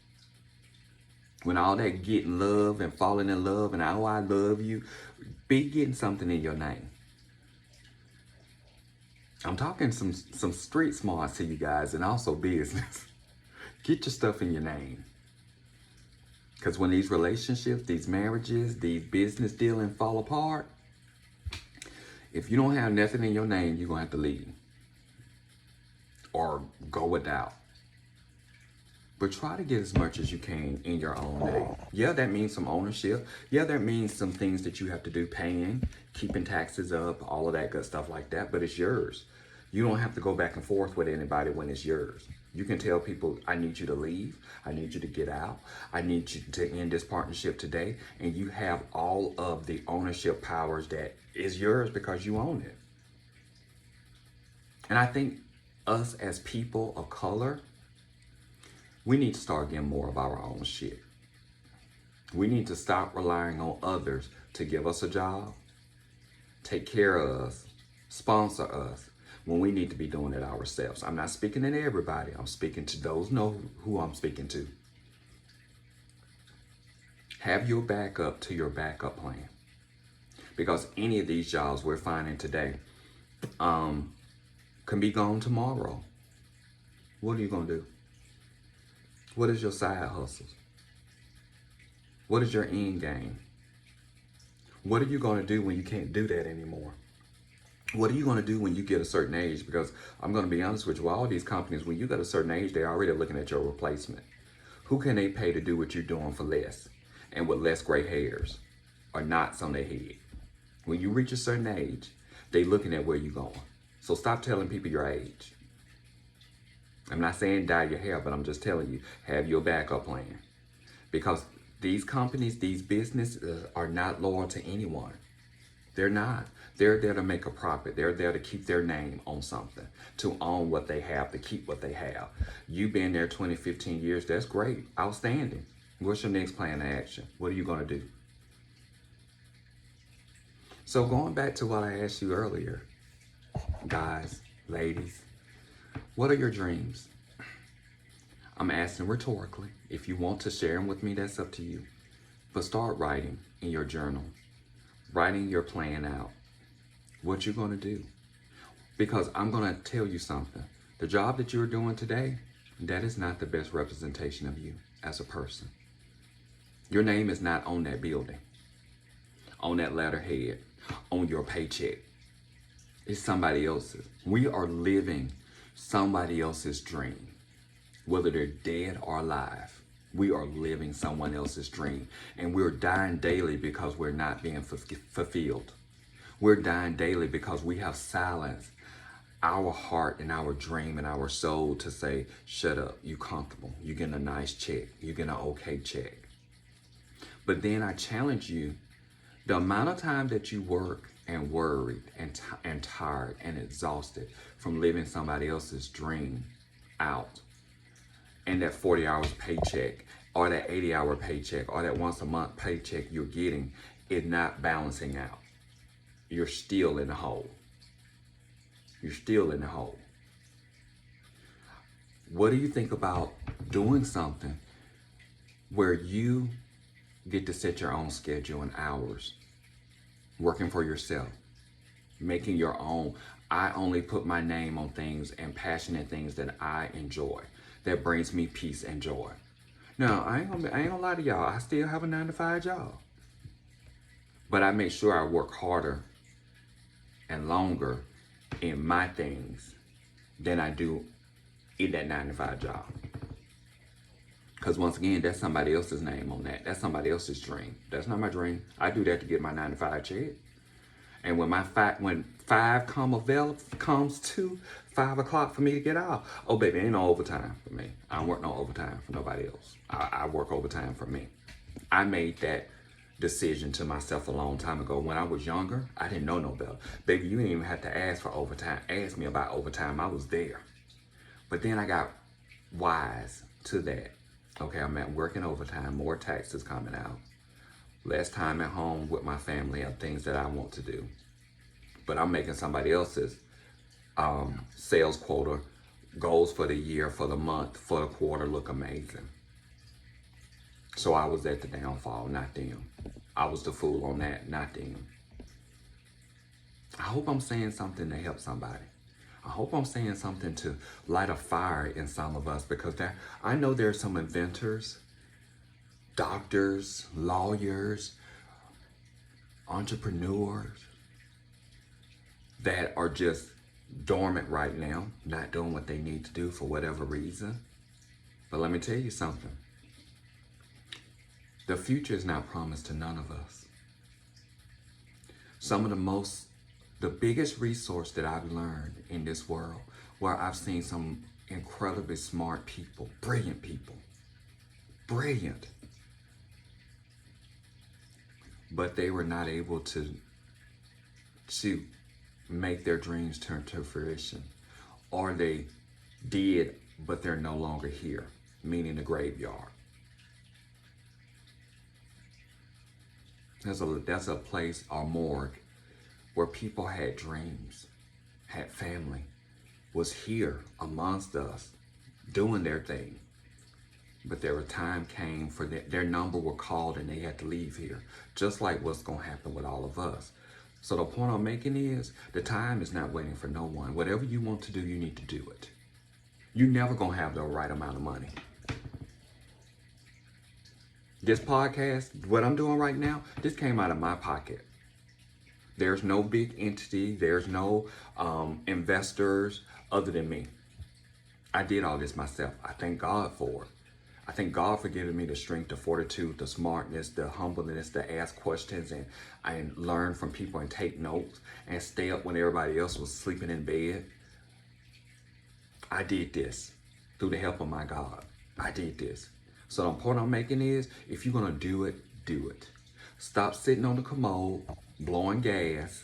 When all that getting love and falling in love and oh, I love you, be getting something in your name. I'm talking some street smarts to you guys and also business. Get your stuff in your name. Because when these relationships, these marriages, these business dealing fall apart, if you don't have nothing in your name, you're going to have to leave. Or go without. But try to get as much as you can in your own name. Yeah, that means some ownership. Yeah, that means some things that you have to do, paying, keeping taxes up, all of that good stuff like that. But it's yours. You don't have to go back and forth with anybody when it's yours. You can tell people, I need you to leave. I need you to get out. I need you to end this partnership today. And you have all of the ownership powers that is yours because you own it. And I think us as people of color, we need to start getting more of our own shit. We need to stop relying on others to give us a job, take care of us, sponsor us, when we need to be doing it ourselves. I'm not speaking to everybody. I'm speaking to those who know who I'm speaking to. Have your backup to your backup plan. Because any of these jobs we're finding today, can be gone tomorrow. What are you going to do? What is your side hustles? What is your end game? What are you going to do when you can't do that anymore? What are you going to do when you get a certain age? Because I'm going to be honest with you, all these companies, when you get a certain age, they're already looking at your replacement. Who can they pay to do what you're doing for less and with less gray hairs or knots on their head? When you reach a certain age, they looking at where you're going. So stop telling people your age. I'm not saying dye your hair, but I'm just telling you, have your backup plan. Because these companies, these businesses are not loyal to anyone. They're not. They're there to make a profit. They're there to keep their name on something, to own what they have, to keep what they have. You've been there 20, 15 years. That's great. Outstanding. What's your next plan of action? What are you going to do? So going back to what I asked you earlier, guys, ladies, what are your dreams? I'm asking rhetorically. If you want to share them with me, that's up to you. But start writing in your journal, writing your plan out, what you're going to do. Because I'm going to tell you something. The job that you're doing today, that is not the best representation of you as a person. Your name is not on that building, on that letterhead, on your paycheck. It's somebody else's. We are living somebody else's dream. Whether they're dead or alive, we are living someone else's dream. And we're dying daily because we're not being fulfilled. We're dying daily because we have silenced our heart and our dream and our soul to say, shut up, you comfortable. You're getting a nice check. You're getting an okay check. But then I challenge you, the amount of time that you work and worried and tired and exhausted from living somebody else's dream out, and that 40 hours paycheck or that 80-hour paycheck or that once a month paycheck you're getting is not balancing out. You're still in the hole. You're still in the hole. What do you think about doing something where you get to set your own schedule and hours, working for yourself, making your own? I only put my name on things and passionate things that I enjoy, that brings me peace and joy. Now, I ain't gonna lie to y'all. I still have a 9-to-5 job, but I make sure I work harder and longer in my things than I do in that 9-to-5 job. Because once again, that's somebody else's name on that. That's somebody else's dream. That's not my dream. I do that to get my 9-to-5 check. And when when 5 comes to 5 o'clock for me to get out, oh baby, ain't no overtime for me. I don't work no overtime for nobody else. I work overtime for me. I made that decision to myself a long time ago. When I was younger, I didn't know no better. Baby, you didn't even have to ask for overtime. Ask me about overtime. I was there. But then I got wise to that. Okay, I'm at working overtime, more taxes coming out, less time at home with my family and things that I want to do. But I'm making somebody else's sales quota, goals for the year, for the month, for the quarter look amazing. So I was at the downfall, not them. I was the fool on that, not them. I hope I'm saying something to help somebody. I hope I'm saying something to light a fire in some of us, because I know there's some inventors, doctors, lawyers, entrepreneurs that are just dormant right now, not doing what they need to do for whatever reason. But let me tell you something. The future is not promised to none of us. The biggest resource that I've learned in this world, where I've seen some incredibly smart people, brilliant, but they were not able to make their dreams turn to fruition, or they did, but they're no longer here, meaning the graveyard. That's a place, or morgue, where people had dreams, had family, was here amongst us, doing their thing. But there was time came for their number were called and they had to leave here. Just like what's going to happen with all of us. So the point I'm making is the time is not waiting for no one. Whatever you want to do, you need to do it. You're never going to have the right amount of money. This podcast, what I'm doing right now, this came out of my pocket. There's no big entity. There's no investors other than me. I did all this myself. I thank God for it. I thank God for giving me the strength, the fortitude, the smartness, the humbleness to ask questions and learn from people and take notes and stay up when everybody else was sleeping in bed. I did this through the help of my God. I did this. So the point I'm making is, if you're going to do it, do it. Stop sitting on the commode, blowing gas.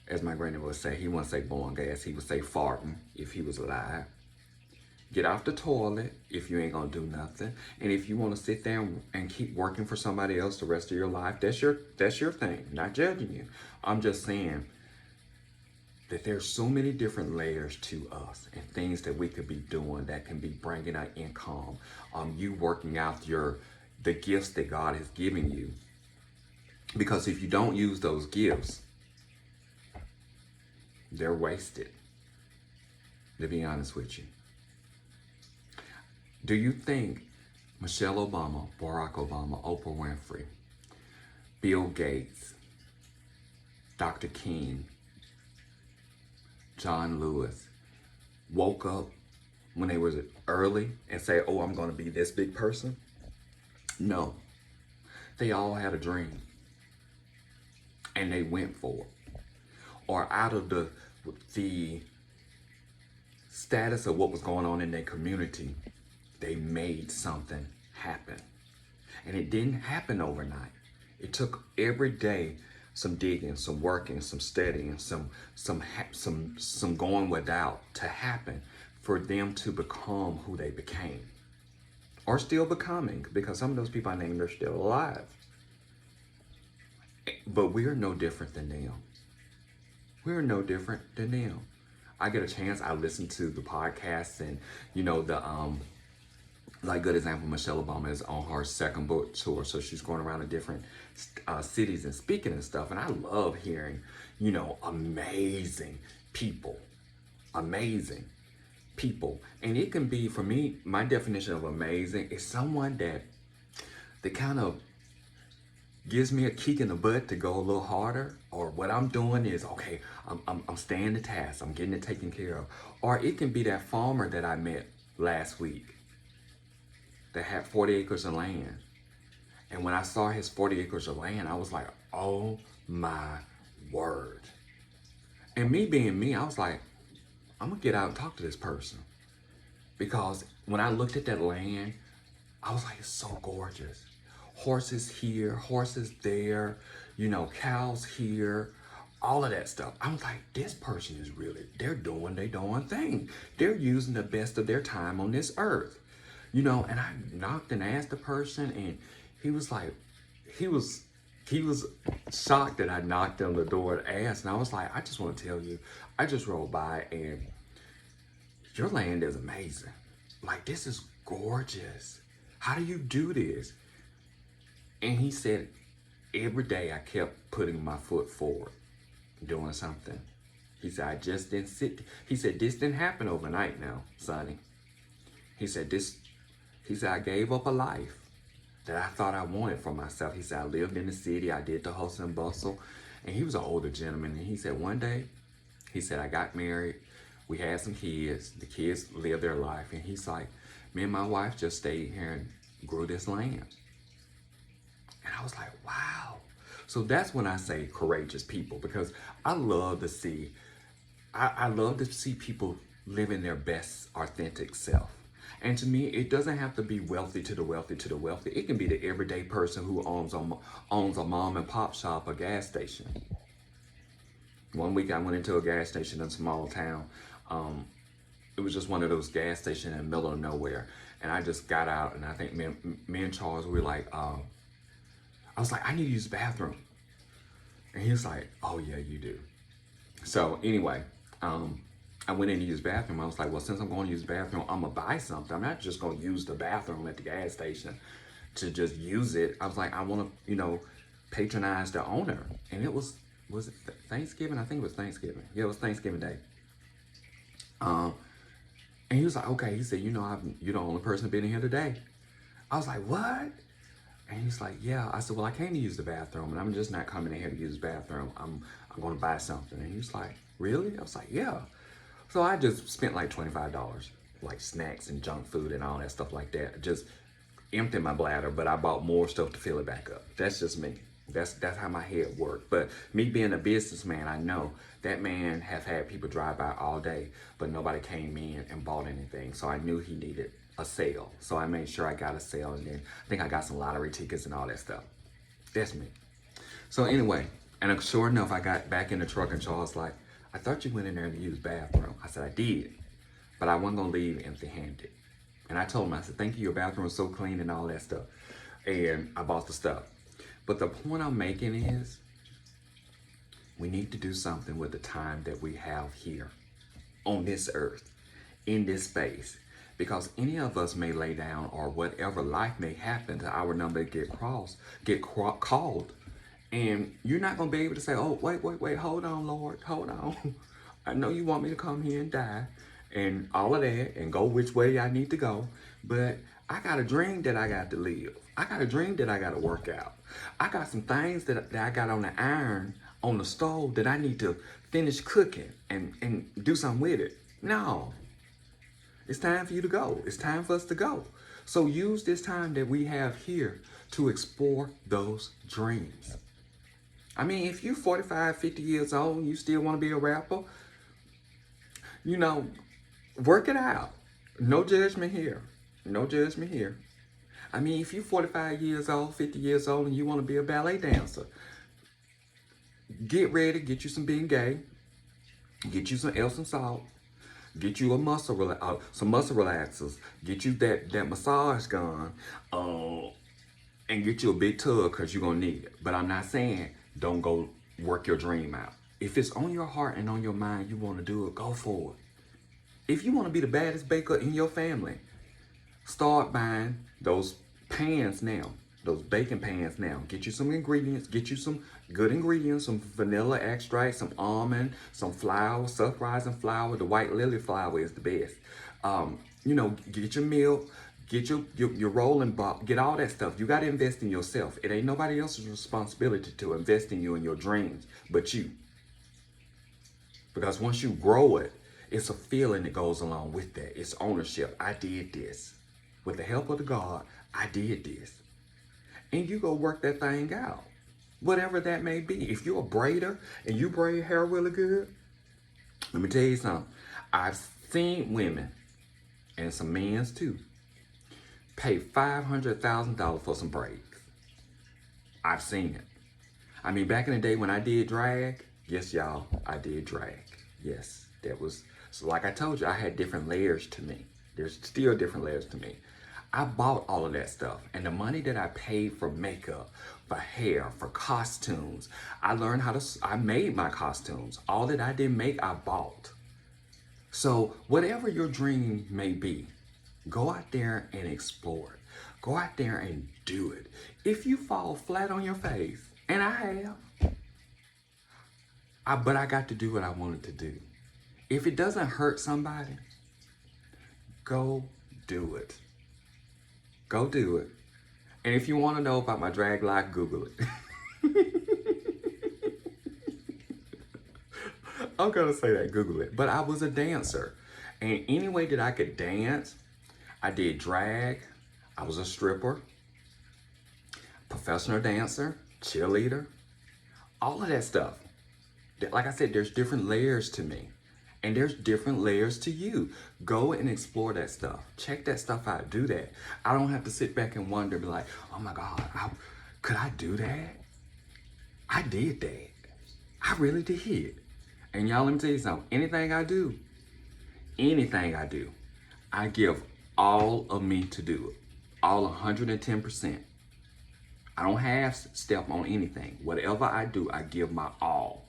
As my granddad would say, he wouldn't say blowing gas. He would say farting if he was alive. Get off the toilet if you ain't going to do nothing. And if you want to sit there and keep working for somebody else the rest of your life, that's your thing. Not judging you. I'm just saying that there's so many different layers to us and things that we could be doing that can be bringing our income. You working out the gifts that God has given you. Because if you don't use those gifts, they're wasted, to be honest with you. Do you think Michelle Obama, Barack Obama, Oprah Winfrey, Bill Gates, Dr. King, John Lewis woke up when they was early and say, oh, I'm going to be this big person? No. They all had a dream. And they went for it. Or out of the status of what was going on in their community, they made something happen. And it didn't happen overnight. It took every day some digging, some working, some studying, some going without to happen for them to become who they became. Or still becoming, because some of those people I named are still alive. But we're no different than them. We're no different than them. I get a chance, I listen to the podcasts and, like good example, Michelle Obama is on her second book tour. So she's going around to different cities and speaking and stuff. And I love hearing, amazing people. Amazing people. And it can be, for me, my definition of amazing is someone that kind of gives me a kick in the butt to go a little harder, or what I'm doing is, okay, I'm staying the task, I'm getting it taken care of. Or it can be that farmer that I met last week that had 40 acres of land. And when I saw his 40 acres of land, I was like, oh my word. And me being me, I was like, I'm gonna get out and talk to this person. Because when I looked at that land, I was like, it's so gorgeous. Horses here, horses there, cows here, all of that stuff. I was like, this person is really, they're doing their darn thing. They're using the best of their time on this earth. And I knocked and asked the person, and he was like, he was shocked that I knocked on the door and asked. And I was like, I just want to tell you, I just rolled by and your land is amazing. Like, this is gorgeous. How do you do this? And he said, every day I kept putting my foot forward, doing something. He said, I just didn't sit. He said, this didn't happen overnight now, Sonny. He said, I gave up a life that I thought I wanted for myself. He said, I lived in the city. I did the hustle and bustle. And he was an older gentleman. And he said, one day, he said, I got married. We had some kids. The kids lived their life. And he's like, me and my wife just stayed here and grew this land. And I was like, wow. So that's when I say courageous people, because I love to see people living their best authentic self. And to me, it doesn't have to be wealthy to the wealthy to the wealthy. It can be the everyday person who owns a mom and pop shop, a gas station. One week I went into a gas station in a small town. It was just one of those gas stations in the middle of nowhere. And I just got out, and I think me and Charles, we were like, I was like, I need to use the bathroom. And he was like, oh yeah, you do. So anyway, I went in to use the bathroom. I was like, well, since I'm going to use the bathroom, I'm gonna buy something. I'm not just gonna use the bathroom at the gas station to just use it. I was like, I wanna, patronized the owner, and was it Thanksgiving? I think it was Thanksgiving. Yeah, it was Thanksgiving Day. Um, and he was like, okay. He said, you're the only person been in here today. I was like, what? And he's like, yeah. I said, well, I came to use the bathroom, and I'm just not coming in here to use the bathroom. I'm going to buy something. And he's like, really? I was like, yeah. So I just spent like $25, like snacks and junk food and all that stuff like that. Just empty my bladder, but I bought more stuff to fill it back up. That's just me. That's how my head worked. But me being a businessman, I know that man have had people drive by all day, but nobody came in and bought anything. So I knew he needed a sale. So I made sure I got a sale, and then I think I got some lottery tickets and all that stuff. That's me. So anyway, and sure enough, I got back in the truck, and Charles like, I thought you went in there to use the bathroom. I said, I did, but I wasn't gonna leave empty-handed. And I told him, I said, thank you, your bathroom is so clean and all that stuff. And I bought the stuff. But the point I'm making is, we need to do something with the time that we have here on this earth, in this space. Because any of us may lay down, or whatever life may happen, to our number get called. And you're not going to be able to say, oh, wait, hold on, Lord, hold on. I know you want me to come here and die and all of that and go which way I need to go, but I got a dream that I got to live. I got a dream that I got to work out. I got some things that I got on the iron, on the stove, that I need to finish cooking and do something with it. No, it's time for you to go. It's time for us to go. So use this time that we have here to explore those dreams. I mean, if you're 45, 50 years old and you still want to be a rapper, work it out. No judgment here. No judgment here. I mean, if you're 45 years old, 50 years old, and you want to be a ballet dancer, get ready, get you some Bengay, get you some Epsom salt, get you some muscle relaxers, get you that massage gun, and get you a big tub, because you're going to need it. But I'm not saying don't go work your dream out. If it's on your heart and on your mind, you want to do it, go for it. If you want to be the baddest baker in your family, start buying those pans now, those baking pans now. Get you some ingredients, get you some good ingredients, some vanilla extract, some almond, some flour, self-rising flour. The white lily flour is the best. Get your milk, get your rolling ball, get all that stuff. You got to invest in yourself. It ain't nobody else's responsibility to invest in you and your dreams, but you. Because once you grow it, it's a feeling that goes along with that. It's ownership. I did this. With the help of the God, I did this. And you go work that thing out. Whatever that may be. If you're a braider and you braid hair really good, let me tell you something. I've seen women, and some men's too, pay $500,000 for some braids. I've seen it. I mean, back in the day when I did drag, yes, y'all, I did drag. Yes, that was, so like I told you, I had different layers to me. There's still different layers to me. I bought all of that stuff, and the money that I paid for makeup, for hair, for costumes, I learned I made my costumes. All that I didn't make, I bought. So whatever your dream may be, go out there and explore it. Go out there and do it. If you fall flat on your face, and I have, but I got to do what I wanted to do. If it doesn't hurt somebody, go do it. Go do it. And if you want to know about my drag life, Google it. I'm going to say that, Google it. But I was a dancer. And any way that I could dance, I did drag. I was a stripper, professional dancer, cheerleader, all of that stuff. Like I said, there's different layers to me. And there's different layers to you. Go and explore that stuff. Check that stuff out. Do that. I don't have to sit back and wonder, be like, oh my God, could I do that? I did that. I really did. And y'all, let me tell you something. Anything I do, I give all of me to do it. All 110%. I don't have step on anything. Whatever I do, I give my all.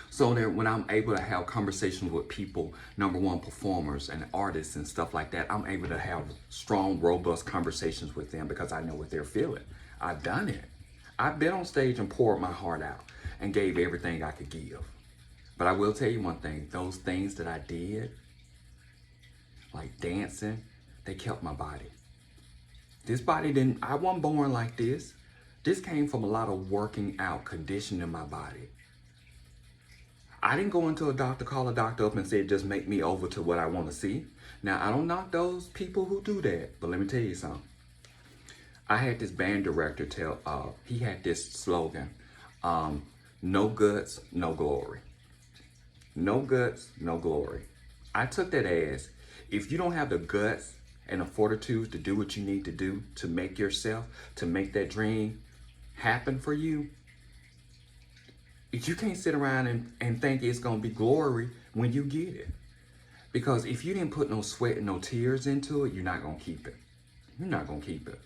So that when I'm able to have conversations with people, number one, performers and artists and stuff like that, I'm able to have strong, robust conversations with them because I know what they're feeling. I've done it. I've been on stage and poured my heart out and gave everything I could give. But I will tell you one thing, those things that I did, like dancing, they kept my body. This body didn't, I wasn't born like this. This came from a lot of working out, conditioning my body. I didn't go into a doctor, call a doctor up and say, just make me over to what I want to see. Now, I don't knock those people who do that, but let me tell you something. I had this band director he had this slogan, no guts, no glory. No guts, no glory. I took that as, if you don't have the guts and the fortitude to do what you need to do to make yourself, to make that dream happen for you, you can't sit around and think it's going to be glory when you get it. Because if you didn't put no sweat and no tears into it, you're not going to keep it. You're not going to keep it.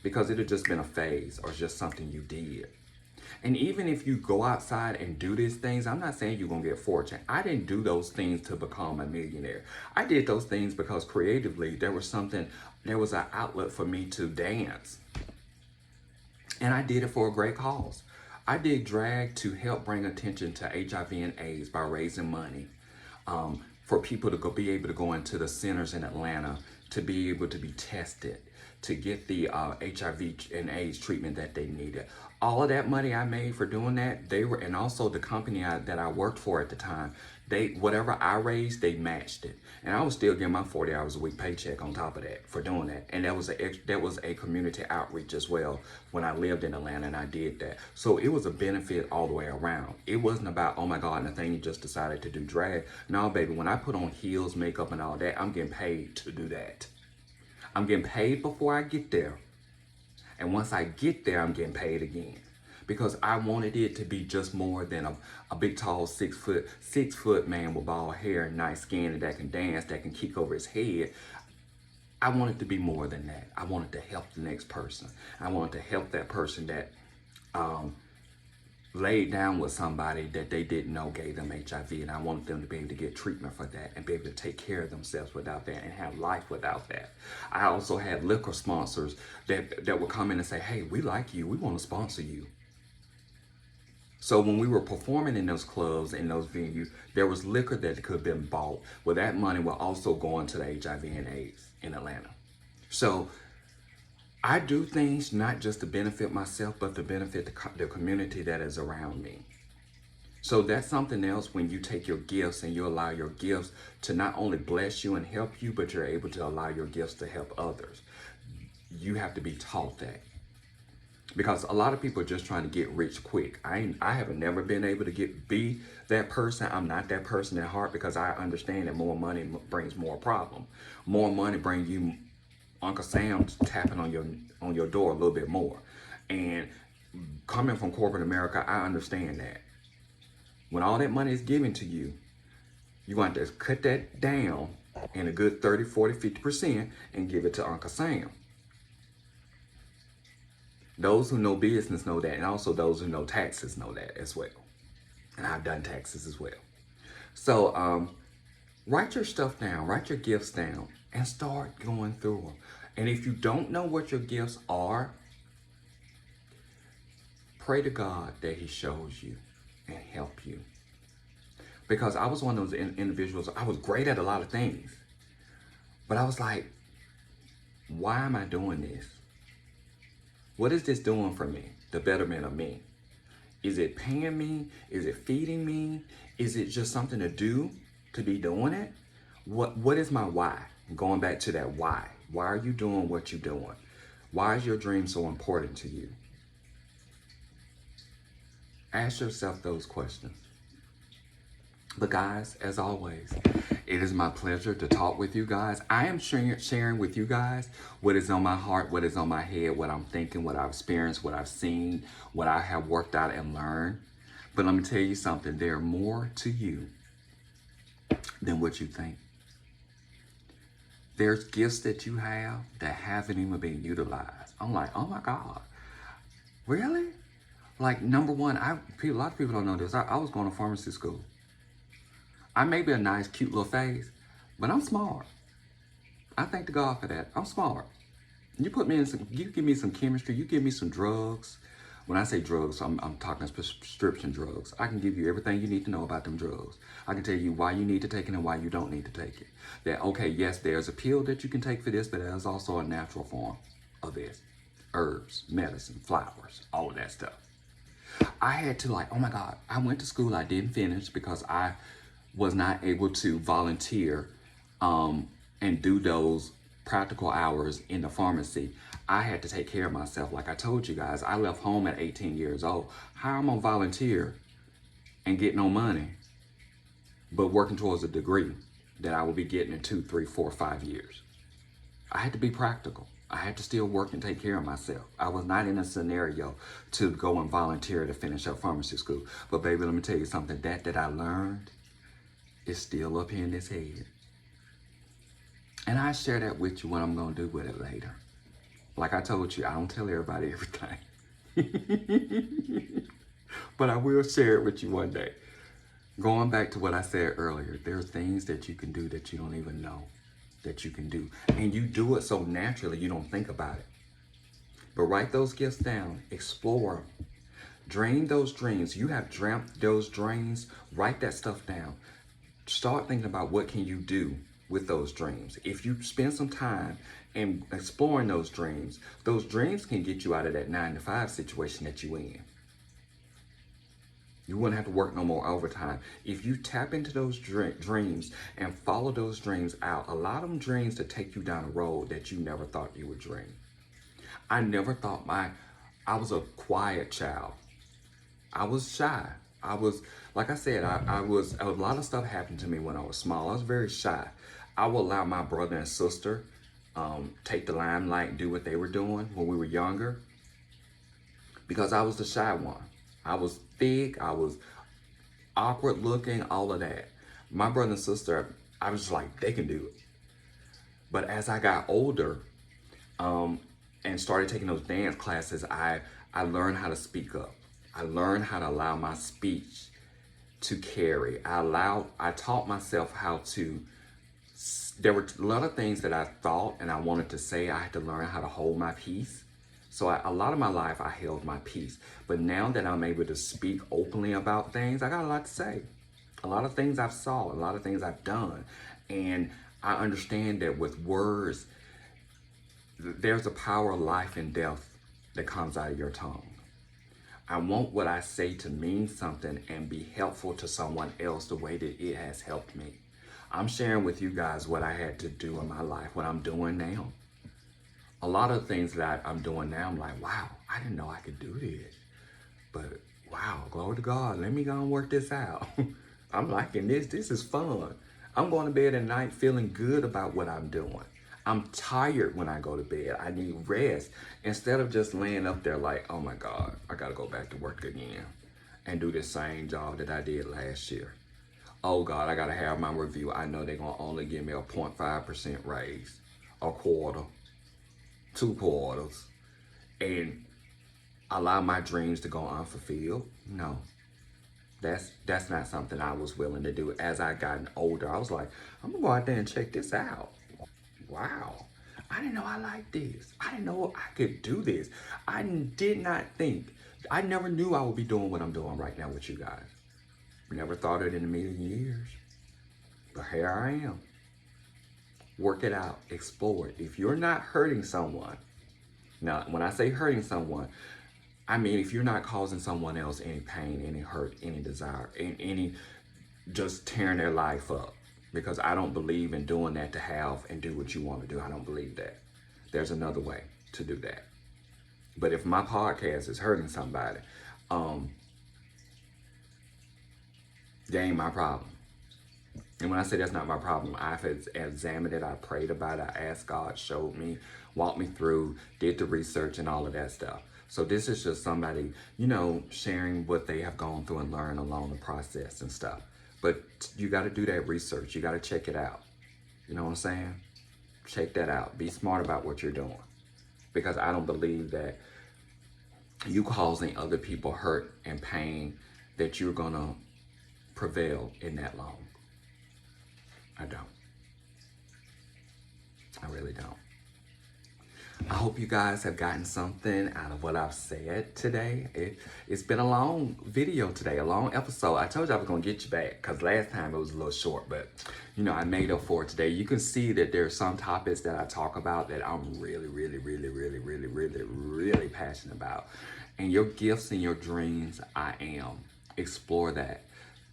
Because it had just been a phase or just something you did. And even if you go outside and do these things, I'm not saying you're going to get fortune. I didn't do those things to become a millionaire. I did those things because creatively there was an outlet for me to dance. And I did it for a great cause. I did drag to help bring attention to HIV and AIDS by raising money for people to be able to go into the centers in Atlanta to be able to be tested, to get the HIV and AIDS treatment that they needed. All of that money I made for doing that, and also the company that I worked for at the time, whatever I raised, they matched it. And I was still getting my 40 hours a week paycheck on top of that for doing that. And that was a community outreach as well when I lived in Atlanta and I did that. So it was a benefit all the way around. It wasn't about, oh my God, Nathaniel just decided to do drag. No, baby, when I put on heels, makeup and all that, I'm getting paid to do that. I'm getting paid before I get there. And once I get there, I'm getting paid again. Because I wanted it to be just more than a big, tall, 6 foot man with bald hair and nice skin and that can dance, that can kick over his head. I wanted to be more than that. I wanted to help the next person. I wanted to help that person that laid down with somebody that they didn't know gave them HIV, and I wanted them to be able to get treatment for that and be able to take care of themselves without that and have life without that. I also had liquor sponsors that would come in and say, hey, we like you, we want to sponsor you. So when we were performing in those clubs, in those venues, there was liquor that could have been bought. Well, that money will also go into the HIV and AIDS in Atlanta. So I do things not just to benefit myself, but to benefit the community that is around me. So that's something else when you take your gifts and you allow your gifts to not only bless you and help you, but you're able to allow your gifts to help others. You have to be taught that. Because a lot of people are just trying to get rich quick. I have never been able to be that person. I'm not that person at heart, because I understand that more money brings more problem. More money brings you Uncle Sam tapping on your door a little bit more. And coming from corporate America, I understand that. When all that money is given to you, you're going to cut that down in a good 30, 40, 50% and give it to Uncle Sam. Those who know business know that, and also those who know taxes know that as well. And I've done taxes as well. So write your stuff down, write your gifts down, and start going through them. And if you don't know what your gifts are, pray to God that He shows you and help you. Because I was one of those individuals, I was great at a lot of things. But I was like, why am I doing this? What is this doing for me? The betterment of me. Is it paying me? Is it feeding me? Is it just something to do to be doing it? What is my why? Going back to that why. Why are you doing what you're doing? Why is your dream so important to you? Ask yourself those questions. But guys, as always, it is my pleasure to talk with you guys. I am sharing with you guys what is on my heart, what is on my head, what I'm thinking, what I've experienced, what I've seen, what I have worked out and learned. But let me tell you something, there are more to you than what you think. There's gifts that you have that haven't even been utilized. I'm like, oh my God, really? Like, number one, a lot of people don't know this. I was going to pharmacy school. I may be a nice, cute little face, but I'm smart. I thank God for that. I'm smart. You give me some chemistry, you give me some drugs, When I say drugs, I'm talking prescription drugs. I can give you everything you need to know about them drugs. I can tell you why you need to take it and why you don't need to take it. That, okay, yes, there's a pill that you can take for this, but there's also a natural form of this. Herbs, medicine, flowers, all of that stuff. I had to oh my God, I went to school, I didn't finish because I was not able to volunteer and do those practical hours in the pharmacy. I had to take care of myself. Like I told you guys, I left home at 18 years old. How am I gonna volunteer and get no money, but working towards a degree that I will be getting in 2, 3, 4, 5 years? I had to be practical. I had to still work and take care of myself. I was not in a scenario to go and volunteer to finish up pharmacy school. But baby, let me tell you something. That I learned is still up here in this head. And I share that with you what I'm going to do with it later. Like I told you, I don't tell everybody everything. But I will share it with you one day. Going back to what I said earlier, there are things that you can do that you don't even know that you can do. And you do it so naturally, you don't think about it. But write those gifts down, explore them. Dream those dreams. You have dreamt those dreams, write that stuff down. Start thinking about what can you do with those dreams. If you spend some time in exploring those dreams can get you out of that 9-to-5 situation that you in. You wouldn't have to work no more overtime. If you tap into those dreams and follow those dreams out, a lot of them dreams to take you down a road that you never thought you would dream. I never thought I was a quiet child. I was shy. I was, like I said, a lot of stuff happened to me when I was small. I was very shy. I would allow my brother and sister take the limelight and do what they were doing when we were younger because I was the shy one. I was thick, I was awkward looking, all of that. My brother and sister, I was just like, they can do it. But as I got older and started taking those dance classes, I learned how to speak up. I learned how to allow my speech to carry. I taught myself how to, there were a lot of things that I thought and I wanted to say. I had to learn how to hold my peace. So a lot of my life, I held my peace. But now that I'm able to speak openly about things, I got a lot to say. A lot of things I've saw, a lot of things I've done. And I understand that with words, there's a power of life and death that comes out of your tongue. I want what I say to mean something and be helpful to someone else the way that it has helped me. I'm sharing with you guys what I had to do in my life, what I'm doing now. A lot of things that I'm doing now, I'm like, wow, I didn't know I could do this. But wow, glory to God, let me go and work this out. I'm liking this. This is fun. I'm going to bed at night feeling good about what I'm doing. I'm tired when I go to bed. I need rest. Instead of just laying up there like, oh my God, I got to go back to work again and do the same job that I did last year. Oh God, I got to have my review. I know they're going to only give me a 0.5% raise, a quarter, 2 quarters, and allow my dreams to go unfulfilled. No, that's not something I was willing to do. As I gotten older, I was like, I'm gonna go out there and check this out. Wow, I didn't know I liked this. I didn't know I could do this. I did not think, I never knew I would be doing what I'm doing right now with you guys. Never thought it in a million years, but here I am. Work it out, explore it. If you're not hurting someone, now when I say hurting someone, I mean if you're not causing someone else any pain, any hurt, any desire, any just tearing their life up, because I don't believe in doing that to have and do what you want to do. I don't believe that. There's another way to do that. But if my podcast is hurting somebody, that ain't my problem. And when I say that's not my problem, I've examined it, I prayed about it, I asked God, showed me, walked me through, did the research and all of that stuff. So this is just somebody, sharing what they have gone through and learned along the process and stuff. But you got to do that research. You got to check it out. You know what I'm saying? Check that out. Be smart about what you're doing. Because I don't believe that you causing other people hurt and pain, that you're going to prevail in that long. I don't. I really don't. I hope you guys have gotten something out of what I've said today. It's been a long video today, a long episode. I told you I was going to get you back because last time it was a little short, but I made up for it today. You can see that there are some topics that I talk about that I'm really, really, really, really, really, really, really passionate about. And your gifts and your dreams, I am. Explore that.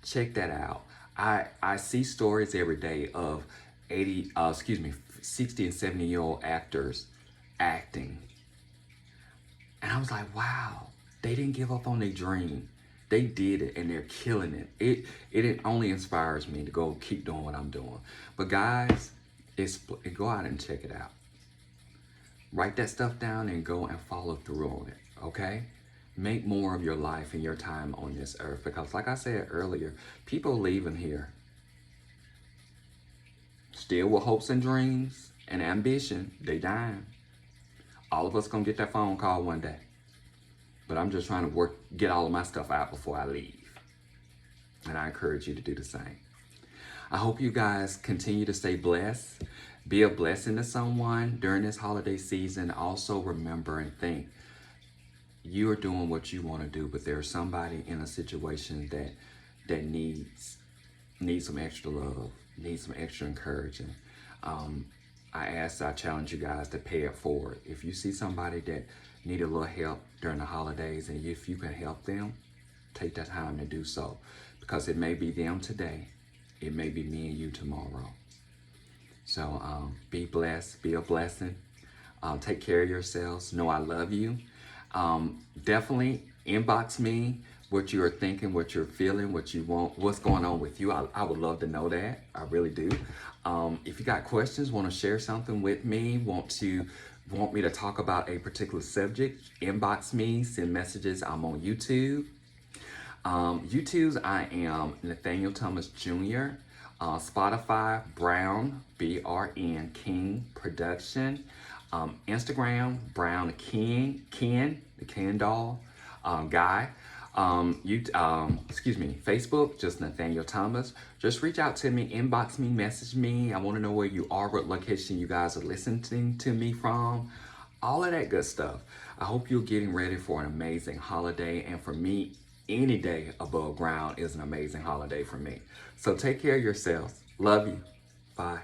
Check that out. I see stories every day of 60 and 70-year-old actors acting. And I was like, wow, they didn't give up on their dream. They did it and they're killing it. It only inspires me to go keep doing what I'm doing. But guys, go out and check it out. Write that stuff down and go and follow through on it, okay? Make more of your life and your time on this earth, because like I said earlier, people leaving here still with hopes and dreams and ambition. They dying. All of us gonna get that phone call one day. But I'm just trying to get all of my stuff out before I leave. And I encourage you to do the same. I hope you guys continue to stay blessed. Be a blessing to someone during this holiday season. Also remember and think, you are doing what you want to do, but there's somebody in a situation that needs some extra love, needs some extra encouragement. I challenge you guys to pay it forward. If you see somebody that need a little help during the holidays, and if you can help them, take that time to do so, because it may be them today, it may be me and you tomorrow. So be blessed, be a blessing. Take care of yourselves. Know I love you. Definitely inbox me what you are thinking, what you're feeling, what you want, what's going on with you. I would love to know that. I really do. If you got questions, want to share something with me, want me to talk about a particular subject, inbox me, send messages. I'm on YouTube. YouTube's I am Nathaniel Thomas Jr. Spotify, Brown, BRN, King Production. Instagram, Brown Ken, the Ken doll guy. Facebook, just Nathaniel Thomas. Just reach out to me, inbox me, message me. I want to know where you are, what location you guys are listening to me from. All of that good stuff. I hope you're getting ready for an amazing holiday. And for me, any day above ground is an amazing holiday for me. So take care of yourselves. Love you. Bye.